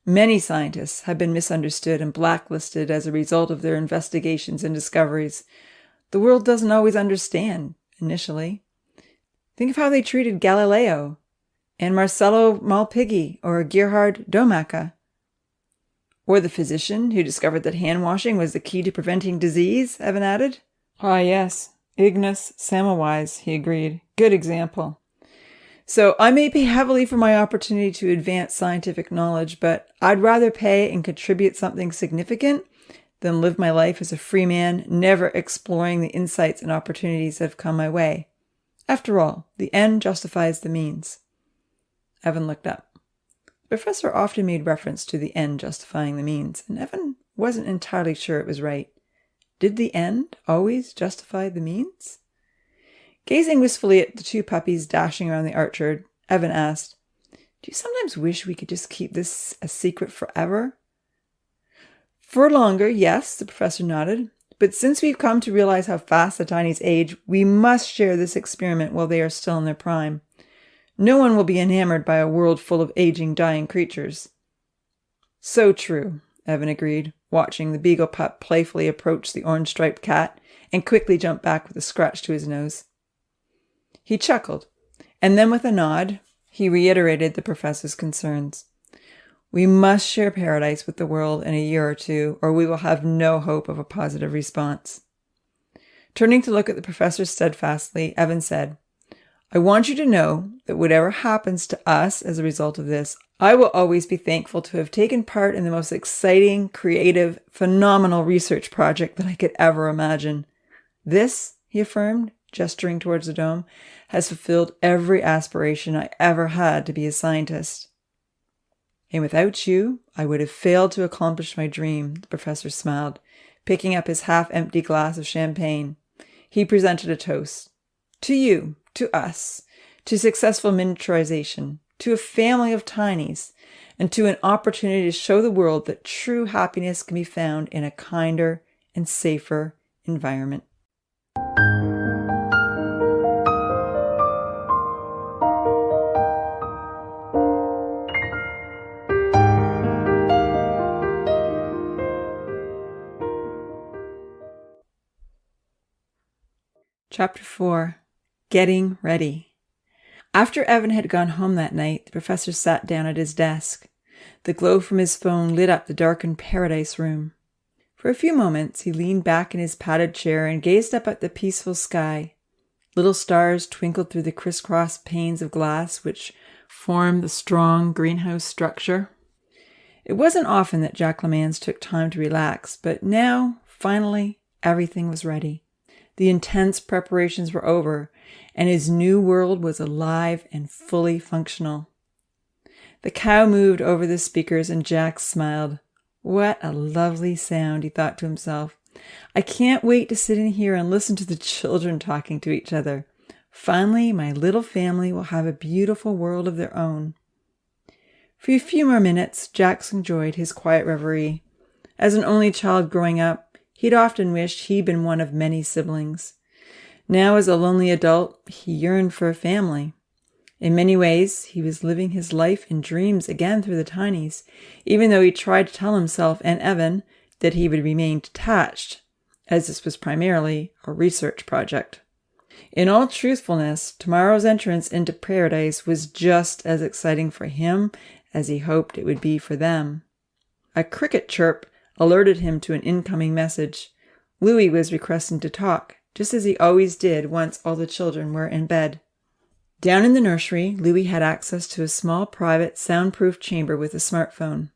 Many scientists have been misunderstood and blacklisted as a result of their investigations and discoveries. The world doesn't always understand, initially. Think of how they treated Galileo, and Marcello Malpighi, or Gerhard Domaka. Or the physician who discovered that hand-washing was the key to preventing disease," Evan added. "Ah, yes, Ignaz Semmelweis," he agreed. "Good example. So I may pay heavily for my opportunity to advance scientific knowledge, but I'd rather pay and contribute something significant than live my life as a free man, never exploring the insights and opportunities that have come my way. After all, the end justifies the means." Evan looked up. The professor often made reference to the end justifying the means, and Evan wasn't entirely sure it was right. Did the end always justify the means? Gazing wistfully at the two puppies dashing around the orchard, Evan asked, "Do you sometimes wish we could just keep this a secret forever?" "For longer, yes," the professor nodded. "But since we've come to realize how fast the tinies age, we must share this experiment while they are still in their prime. No one will be enamored by a world full of aging, dying creatures." "So true," Evan agreed, watching the beagle pup playfully approach the orange-striped cat and quickly jump back with a scratch to his nose. He chuckled, and then with a nod, he reiterated the professor's concerns. "We must share paradise with the world in a year or two, or we will have no hope of a positive response." Turning to look at the professor steadfastly, Evan said, "I want you to know that whatever happens to us as a result of this, I will always be thankful to have taken part in the most exciting, creative, phenomenal research project that I could ever imagine. This," he affirmed, gesturing towards the dome, "has fulfilled every aspiration I ever had to be a scientist." "And without you, I would have failed to accomplish my dream," the professor smiled, picking up his half-empty glass of champagne. He presented a toast. "To you, to us, to successful miniaturization, to a family of tinies, and to an opportunity to show the world that true happiness can be found in a kinder and safer environment." Chapter 4. Getting Ready. After Evan had gone home that night, the professor sat down at his desk. The glow from his phone lit up the darkened paradise room. For a few moments, he leaned back in his padded chair and gazed up at the peaceful sky. Little stars twinkled through the crisscrossed panes of glass which formed the strong greenhouse structure. It wasn't often that Jack Lemans took time to relax, but now, finally, everything was ready. The intense preparations were over, and his new world was alive and fully functional. The cow moved over the speakers, and Jack smiled. "What a lovely sound," he thought to himself. "I can't wait to sit in here and listen to the children talking to each other. Finally, my little family will have a beautiful world of their own." For a few more minutes, Jack enjoyed his quiet reverie. As an only child growing up, he'd often wished he'd been one of many siblings. Now, as a lonely adult, he yearned for a family. In many ways, he was living his life in dreams again through the tinies, even though he tried to tell himself and Evan that he would remain detached, as this was primarily a research project. In all truthfulness, tomorrow's entrance into paradise was just as exciting for him as he hoped it would be for them. A cricket chirp alerted him to an incoming message. Louis was requesting to talk, just as he always did once all the children were in bed. Down in the nursery, Louis had access to a small, private, soundproof chamber with a smartphone.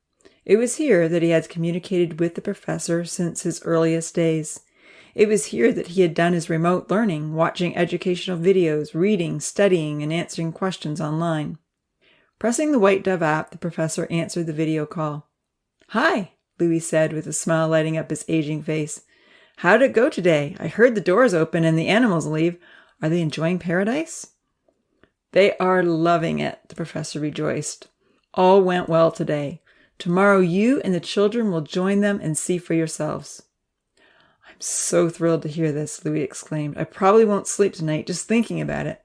It was here that he had communicated with the professor since his earliest days. It was here that he had done his remote learning, watching educational videos, reading, studying, and answering questions online. Pressing the White Dove app, the professor answered the video call. "Hi," Louis said with a smile lighting up his aging face. "How did it go today? I heard the doors open and the animals leave. Are they enjoying paradise?" "They are loving it," the professor rejoiced. "All went well today. Tomorrow you and the children will join them and see for yourselves." "I'm so thrilled to hear this," Louis exclaimed. "I probably won't sleep tonight just thinking about it."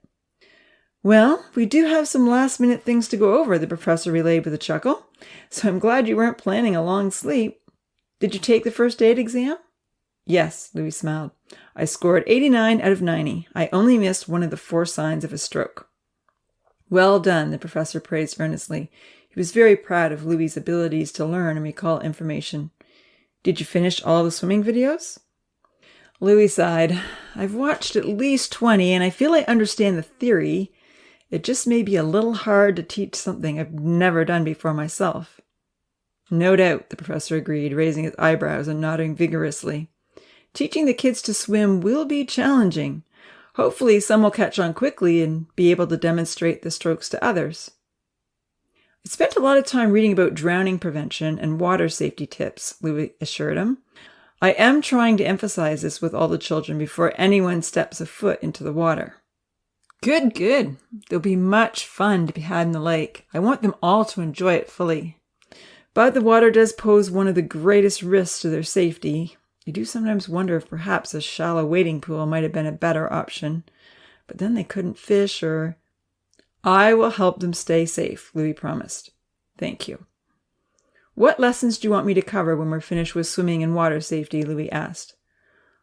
"Well, we do have some last-minute things to go over," the professor relayed with a chuckle. "So I'm glad you weren't planning a long sleep. Did you take the first aid exam?" "Yes," Louis smiled. "I scored 89 out of 90. I only missed one of the 4 signs of a stroke." "Well done," the professor praised earnestly. He was very proud of Louis's abilities to learn and recall information. "Did you finish all the swimming videos?" Louis sighed. "I've watched at least 20, and I feel I understand the theory. It just may be a little hard to teach something I've never done before myself." "No doubt," the professor agreed, raising his eyebrows and nodding vigorously. "Teaching the kids to swim will be challenging. Hopefully some will catch on quickly and be able to demonstrate the strokes to others." "I spent a lot of time reading about drowning prevention and water safety tips," Louis assured him. "I am trying to emphasize this with all the children before anyone steps a foot into the water." "Good, good. There'll be much fun to be had in the lake. I want them all to enjoy it fully. But the water does pose one of the greatest risks to their safety. I do sometimes wonder if perhaps a shallow wading pool might have been a better option. But then they couldn't fish or—" "I will help them stay safe," Louis promised. "Thank you." "What lessons do you want me to cover when we're finished with swimming and water safety?" Louis asked.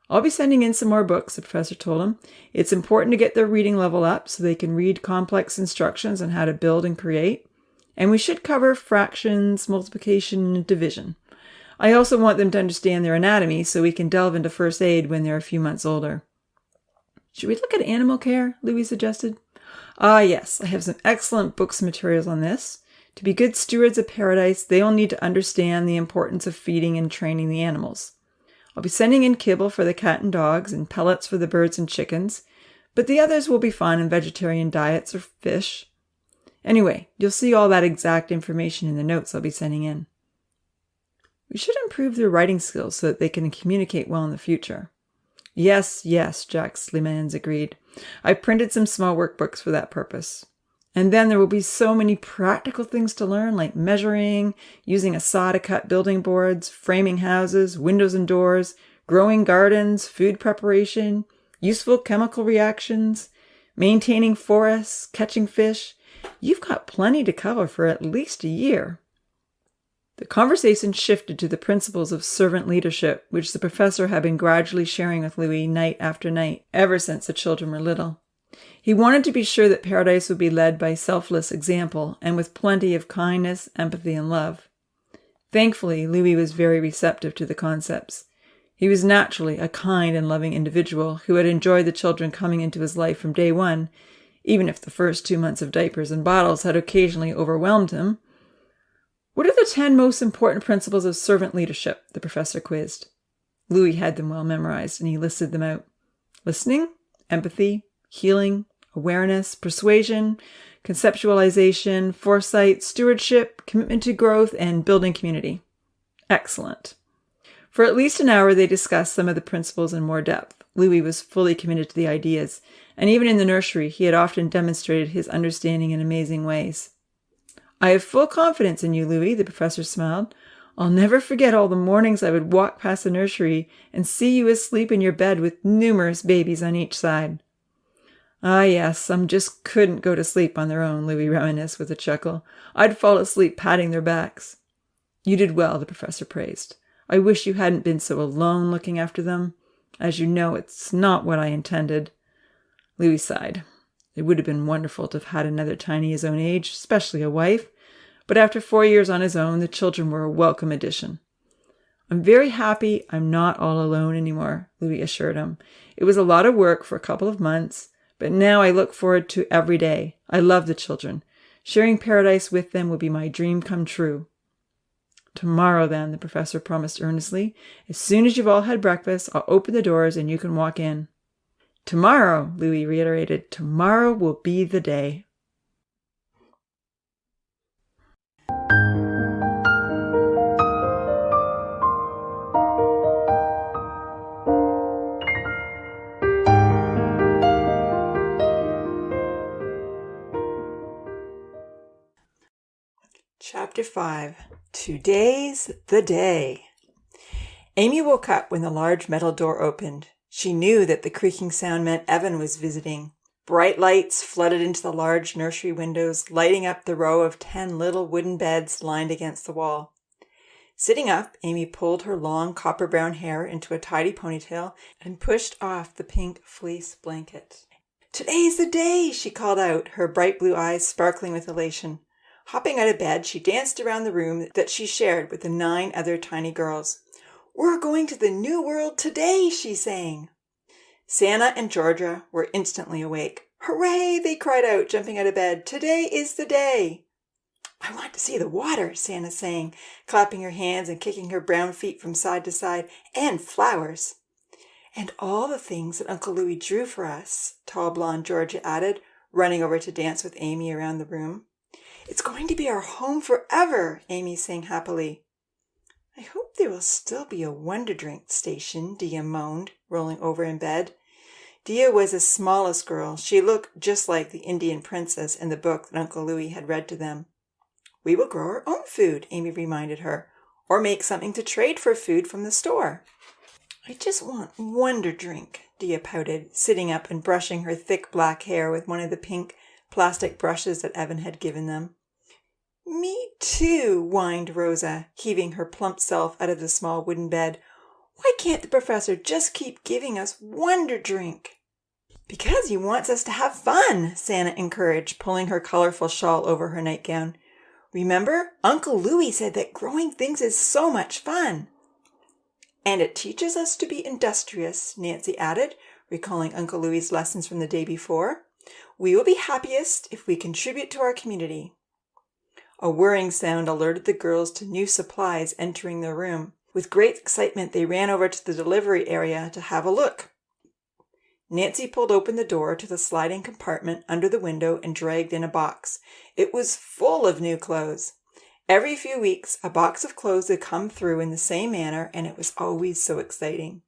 "I'll be sending in some more books," the professor told him. "It's important to get their reading level up so they can read complex instructions on how to build and create. And we should cover fractions, multiplication, and division. I also want them to understand their anatomy so we can delve into first aid when they're a few months older." "Should we look at animal care?" Louis suggested. "Ah, yes, I have some excellent books and materials on this. To be good stewards of paradise, they will need to understand the importance of feeding and training the animals. I'll be sending in kibble for the cat and dogs and pellets for the birds and chickens, but the others will be fine on vegetarian diets or fish. Anyway, you'll see all that exact information in the notes I'll be sending in." "We should improve their writing skills so that they can communicate well in the future." Yes, Jacques Lemans agreed. "I printed some small workbooks for that purpose. And then there will be so many practical things to learn, like measuring, using a saw to cut building boards, framing houses, windows and doors, growing gardens, food preparation, useful chemical reactions, maintaining forests, catching fish. You've got plenty to cover for at least a year." The conversation shifted to the principles of servant leadership, which the professor had been gradually sharing with Louis night after night, ever since the children were little. He wanted to be sure that paradise would be led by selfless example and with plenty of kindness, empathy, and love. Thankfully, Louis was very receptive to the concepts. He was naturally a kind and loving individual who had enjoyed the children coming into his life from day one, even if the first 2 months of diapers and bottles had occasionally overwhelmed him. "What are the 10 most important principles of servant leadership?" the professor quizzed. Louis had them well memorized, and he listed them out. Listening, empathy, healing, awareness, persuasion, conceptualization, foresight, stewardship, commitment to growth, and building community. Excellent. For at least an hour, they discussed some of the principles in more depth. Louis was fully committed to the ideas, and even in the nursery, he had often demonstrated his understanding in amazing ways. "I have full confidence in you, Louis," the professor smiled. I'll never forget all the mornings I would walk past the nursery and see you asleep in your bed with numerous babies on each side." "Ah, yes, some just couldn't go to sleep on their own," Louis reminisced with a chuckle. "I'd fall asleep patting their backs." "You did well," the professor praised. "I wish you hadn't been so alone looking after them. As you know, it's not what I intended." Louis sighed. It would have been wonderful to have had another tiny his own age, especially a wife. But after 4 years on his own, the children were a welcome addition. "I'm very happy I'm not all alone anymore," Louis assured him. "It was a lot of work for a couple of months, but now I look forward to every day. I love the children. Sharing paradise with them will be my dream come true." "Tomorrow, then," the professor promised earnestly. "As soon as you've all had breakfast, I'll open the doors and you can walk in." "Tomorrow," Louis reiterated. "Tomorrow will be the day." Chapter 5. Today's the day. Amy woke up when the large metal door opened. She knew that the creaking sound meant Evan was visiting. Bright lights flooded into the large nursery windows, lighting up the row of 10 little wooden beds lined against the wall. Sitting up, Amy pulled her long copper-brown hair into a tidy ponytail and pushed off the pink fleece blanket. "Today's the day," she called out, her bright blue eyes sparkling with elation. Hopping out of bed, she danced around the room that she shared with the 9 other tiny girls. "We're going to the new world today," she sang. Santa and Georgia were instantly awake. "Hooray!" they cried out, jumping out of bed. "Today is the day." "I want to see the water," Santa sang, clapping her hands and kicking her brown feet from side to side, "and flowers." "And all the things that Uncle Louis drew for us," tall blonde Georgia added, running over to dance with Amy around the room. "It's going to be our home forever," Amy sang happily. "I hope there will still be a Wonder Drink station," Dia moaned, rolling over in bed. Dia was the smallest girl. She looked just like the Indian princess in the book that Uncle Louis had read to them. "We will grow our own food," Amy reminded her, "or make something to trade for food from the store." "I just want Wonder Drink," Dia pouted, sitting up and brushing her thick black hair with one of the pink plastic brushes that Evan had given them. "Me too," whined Rosa, heaving her plump self out of the small wooden bed. "Why can't the professor just keep giving us Wonder Drink?" "Because he wants us to have fun," Santa encouraged, pulling her colorful shawl over her nightgown. "Remember, Uncle Louis said that growing things is so much fun." "And it teaches us to be industrious," Nancy added, recalling Uncle Louis's lessons from the day before. "We will be happiest if we contribute to our community." A whirring sound alerted the girls to new supplies entering their room. With great excitement, they ran over to the delivery area to have a look. Nancy pulled open the door to the sliding compartment under the window and dragged in a box. It was full of new clothes. Every few weeks, a box of clothes would come through in the same manner, and it was always so exciting.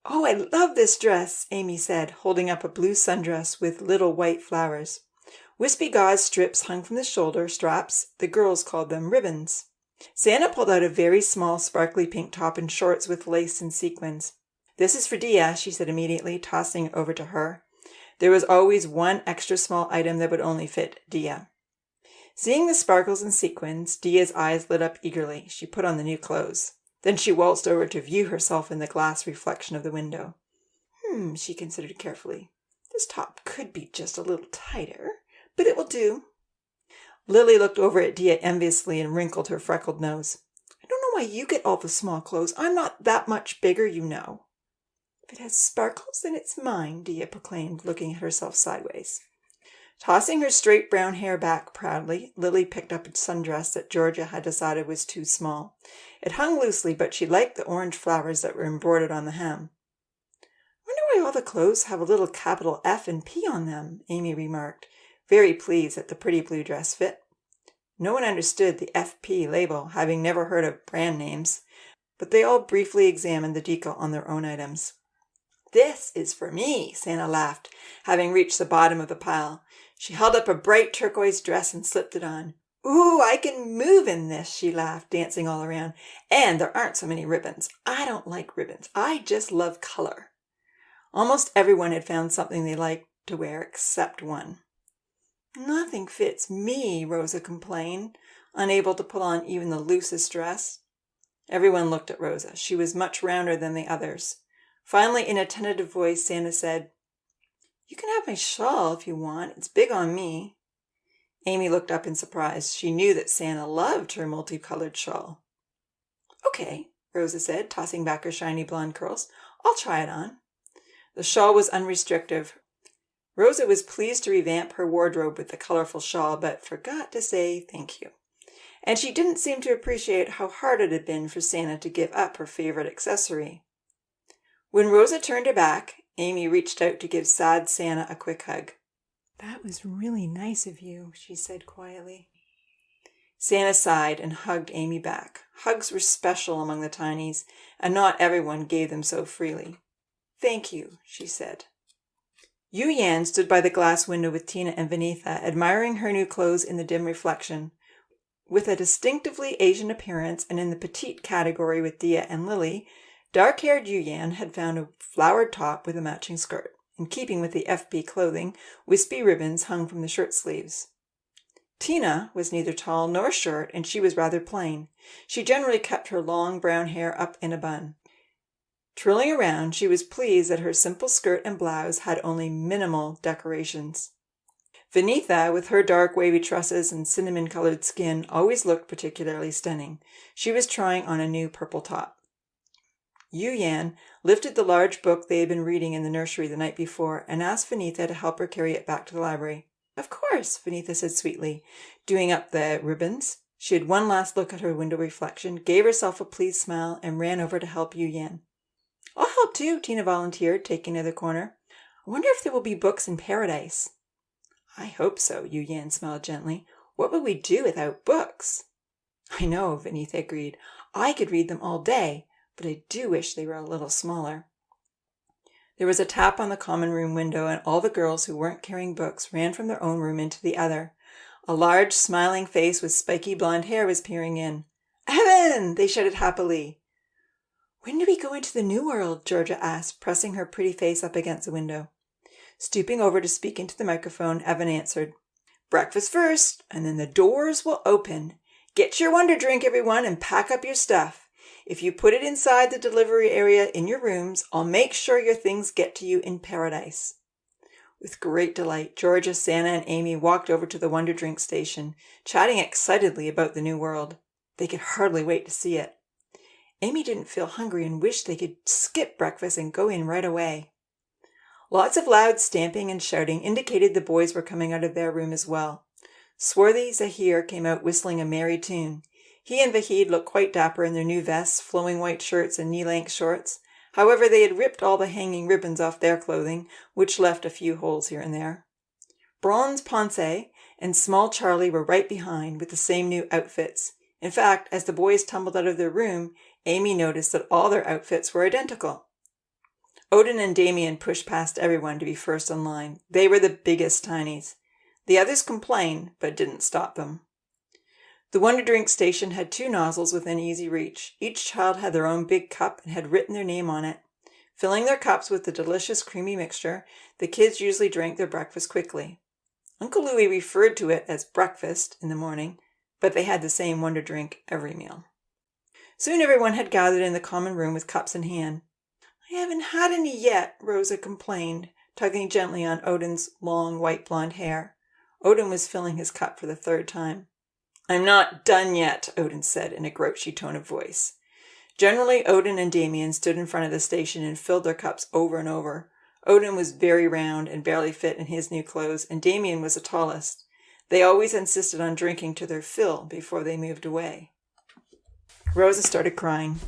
"Oh, I love this dress," Amy said, holding up a blue sundress with little white flowers. Wispy gauze strips hung from the shoulder straps. The girls called them ribbons. Santa pulled out a very small sparkly pink top and shorts with lace and sequins. "This is for Dia," she said immediately, tossing it over to her. There was always one extra small item that would only fit Dia. Seeing the sparkles and sequins, Dia's eyes lit up eagerly. She put on the new clothes. Then she waltzed over to view herself in the glass reflection of the window. She considered carefully. "This top could be just a little tighter, but it will do." Lily looked over at Dia enviously and wrinkled her freckled nose. "I don't know why you get all the small clothes. I'm not that much bigger, you know." "If it has sparkles, then it's mine," Dia proclaimed, looking at herself sideways. Tossing her straight brown hair back proudly, Lily picked up a sundress that Georgia had decided was too small. It hung loosely, but she liked the orange flowers that were embroidered on the hem. "I wonder why all the clothes have a little capital F and P on them," Amy remarked, very pleased that the pretty blue dress fit. No one understood the FP label, having never heard of brand names, but they all briefly examined the decal on their own items. "This is for me," Santa laughed, having reached the bottom of the pile. She held up a bright turquoise dress and slipped it on. Ooh, I can move in this, she laughed, dancing all around. And there aren't so many ribbons. I don't like ribbons. I just love color. Almost everyone had found something they liked to wear except one. Nothing fits me, Rosa complained, unable to pull on even the loosest dress. Everyone looked at Rosa. She was much rounder than the others. Finally, in a tentative voice, Santa said, "You can have my shawl if you want. It's big on me." Amy looked up in surprise. She knew that Santa loved her multicolored shawl. "Okay," Rosa said, tossing back her shiny blonde curls. "I'll try it on." The shawl was unrestrictive. Rosa was pleased to revamp her wardrobe with the colorful shawl, but forgot to say thank you. And she didn't seem to appreciate how hard it had been for Santa to give up her favorite accessory. When Rosa turned her back, Amy reached out to give sad Santa a quick hug. "That was really nice of you," she said quietly. Santa sighed and hugged Amy back. Hugs were special among the tinies, and not everyone gave them so freely. "Thank you," she said. Yu Yan stood by the glass window with Tina and Vinitha, admiring her new clothes in the dim reflection. With a distinctively Asian appearance and in the petite category with Dia and Lily, dark-haired Yu Yan had found a flowered top with a matching skirt. In keeping with the FB clothing, wispy ribbons hung from the shirt sleeves. Tina was neither tall nor short, and she was rather plain. She generally kept her long brown hair up in a bun. Trilling around, she was pleased that her simple skirt and blouse had only minimal decorations. Vinitha, with her dark wavy tresses and cinnamon-colored skin, always looked particularly stunning. She was trying on a new purple top. Yu Yan lifted the large book they had been reading in the nursery the night before and asked Vinitha to help her carry it back to the library. "Of course," Vinitha said sweetly, doing up the ribbons. She had one last look at her window reflection, gave herself a pleased smile, and ran over to help Yu Yan. "I'll help too," Tina volunteered, taking to the corner. "I wonder if there will be books in paradise." "I hope so," Yu Yan smiled gently. "What would we do without books?" "I know," Vinitha agreed. "I could read them all day, but I do wish they were a little smaller." There was a tap on the common room window, and all the girls who weren't carrying books ran from their own room into the other. A large, smiling face with spiky blonde hair was peering in. "Evan!" they shouted happily. "When do we go into the new world?" Georgia asked, pressing her pretty face up against the window. Stooping over to speak into the microphone, Evan answered, "Breakfast first, and then the doors will open. Get your wonder drink, everyone, and pack up your stuff. If you put it inside the delivery area in your rooms, I'll make sure your things get to you in paradise." With great delight, Georgia, Santa, and Amy walked over to the wonder drink station, chatting excitedly about the new world. They could hardly wait to see it. Amy didn't feel hungry and wished they could skip breakfast and go in right away. Lots of loud stamping and shouting indicated the boys were coming out of their room as well. Swarthy Zahir came out whistling a merry tune. He and Vahid looked quite dapper in their new vests, flowing white shirts, and knee-length shorts. However, they had ripped all the hanging ribbons off their clothing, which left a few holes here and there. Bronze Ponce and Small Charlie were right behind, with the same new outfits. In fact, as the boys tumbled out of their room, Amy noticed that all their outfits were identical. Odin and Damien pushed past everyone to be first in line. They were the biggest tinies. The others complained, but didn't stop them. The Wonder Drink station had 2 nozzles within easy reach. Each child had their own big cup and had written their name on it. Filling their cups with the delicious creamy mixture, the kids usually drank their breakfast quickly. Uncle Louis referred to it as breakfast in the morning, but they had the same Wonder Drink every meal. Soon everyone had gathered in the common room with cups in hand. "I haven't had any yet," Rosa complained, tugging gently on Odin's long white blonde hair. Odin was filling his cup for the 3rd time. "I'm not done yet," Odin said in a grouchy tone of voice. Generally, Odin and Damien stood in front of the station and filled their cups over and over. Odin was very round and barely fit in his new clothes, and Damien was the tallest. They always insisted on drinking to their fill before they moved away. Rosa started crying.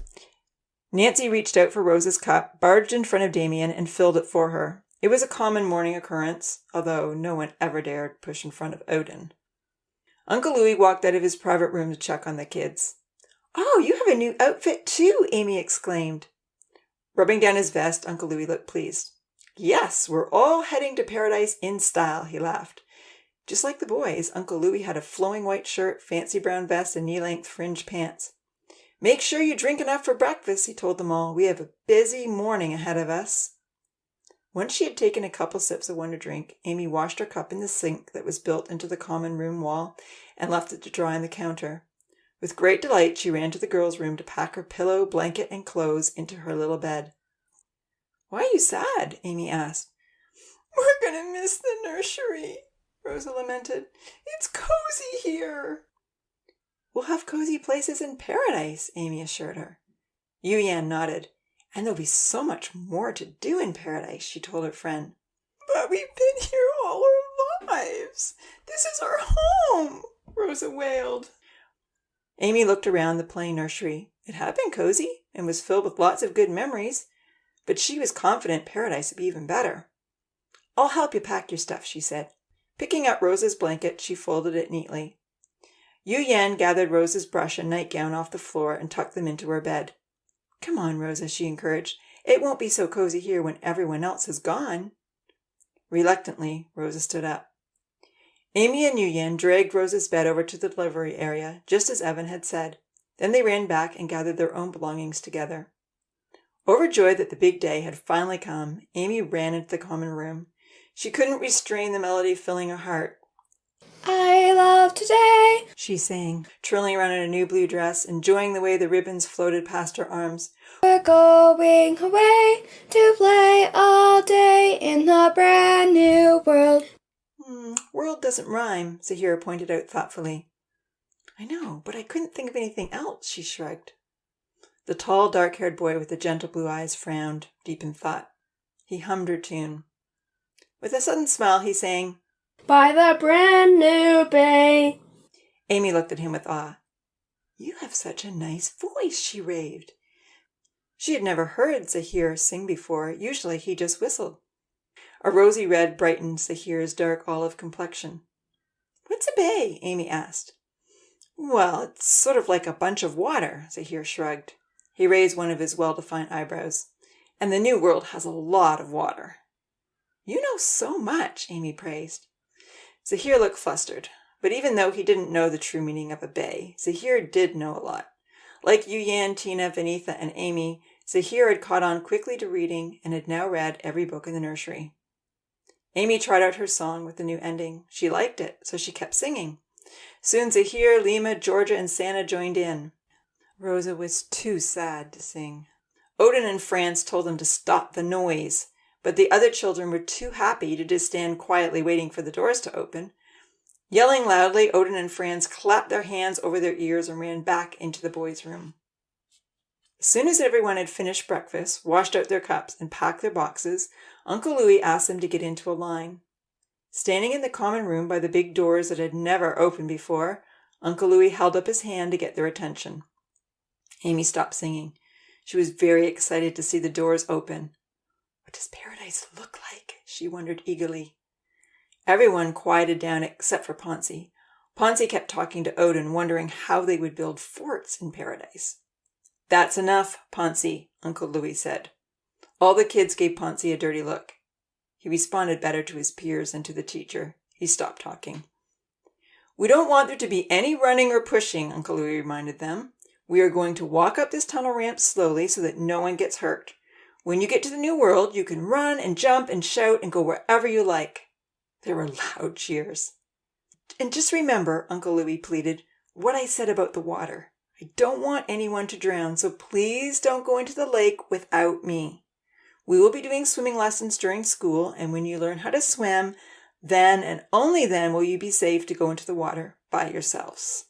Nancy reached out for Rosa's cup, barged in front of Damien, and filled it for her. It was a common morning occurrence, although no one ever dared push in front of Odin. Uncle Louis walked out of his private room to check on the kids. "Oh, you have a new outfit too," Amy exclaimed. Rubbing down his vest, Uncle Louis looked pleased. "Yes, we're all heading to paradise in style," he laughed. Just like the boys, Uncle Louis had a flowing white shirt, fancy brown vest, and knee-length fringed pants. "Make sure you drink enough for breakfast," he told them all. "We have a busy morning ahead of us." Once she had taken a couple sips of wonder drink, Amy washed her cup in the sink that was built into the common room wall and left it to dry on the counter. With great delight, she ran to the girls' room to pack her pillow, blanket, and clothes into her little bed. "Why are you sad?" Amy asked. "We're going to miss the nursery," Rosa lamented. "It's cozy here." "We'll have cozy places in paradise," Amy assured her. Yu-Yan nodded. "And there'll be so much more to do in paradise," she told her friend. "But we've been here all our lives. This is our home," Rosa wailed. Amy looked around the plain nursery. It had been cozy and was filled with lots of good memories, but she was confident paradise would be even better. "I'll help you pack your stuff," she said. Picking up Rosa's blanket, she folded it neatly. Yu-Yan gathered Rosa's brush and nightgown off the floor and tucked them into her bed. "Come on, Rosa," she encouraged. "It won't be so cozy here when everyone else has gone." Reluctantly, Rosa stood up. Amy and Yu-Yan dragged Rosa's bed over to the delivery area, just as Evan had said. Then they ran back and gathered their own belongings together. Overjoyed that the big day had finally come, Amy ran into the common room. She couldn't restrain the melody filling her heart. "I love today," she sang, twirling around in a new blue dress, enjoying the way the ribbons floated past her arms. "We're going away to play all day in the brand new world." "World doesn't rhyme," Zahira pointed out thoughtfully. "I know, but I couldn't think of anything else," she shrugged. The tall, dark-haired boy with the gentle blue eyes frowned, deep in thought. He hummed her tune. With a sudden smile, he sang, "By the brand new bay." Amy looked at him with awe. "You have such a nice voice," she raved. She had never heard Zahir sing before. Usually he just whistled. A rosy red brightened Zahir's dark olive complexion. "What's a bay?" Amy asked. "Well, it's sort of like a bunch of water," Zahir shrugged. He raised one of his well-defined eyebrows. "And the New World has a lot of water." "You know so much," Amy praised. Zahir looked flustered, but even though he didn't know the true meaning of a bay, Zahir did know a lot. Like Yu-Yan, Tina, Vanitha, and Amy, Zahir had caught on quickly to reading and had now read every book in the nursery. Amy tried out her song with the new ending. She liked it, so she kept singing. Soon Zahir, Lima, Georgia, and Santa joined in. Rosa was too sad to sing. Odin and Franz told them to stop the noise, but the other children were too happy to just stand quietly waiting for the doors to open. Yelling loudly, Odin and Franz clapped their hands over their ears and ran back into the boys' room. As soon as everyone had finished breakfast, washed out their cups, and packed their boxes, Uncle Louis asked them to get into a line. Standing in the common room by the big doors that had never opened before, Uncle Louis held up his hand to get their attention. Amy stopped singing. She was very excited to see the doors open. "What does paradise look like?" she wondered eagerly. Everyone quieted down except for Ponzi. Ponzi kept talking to Odin, wondering how they would build forts in paradise. "That's enough, Ponzi," Uncle Louis said. All the kids gave Ponzi a dirty look. He responded better to his peers than to the teacher. He stopped talking. "We don't want there to be any running or pushing," Uncle Louis reminded them. "We are going to walk up this tunnel ramp slowly so that no one gets hurt. When you get to the New World, you can run and jump and shout and go wherever you like." There were loud cheers. "And just remember," Uncle Louis pleaded, "what I said about the water. I don't want anyone to drown, so please don't go into the lake without me. We will be doing swimming lessons during school, and when you learn how to swim, then and only then will you be safe to go into the water by yourselves."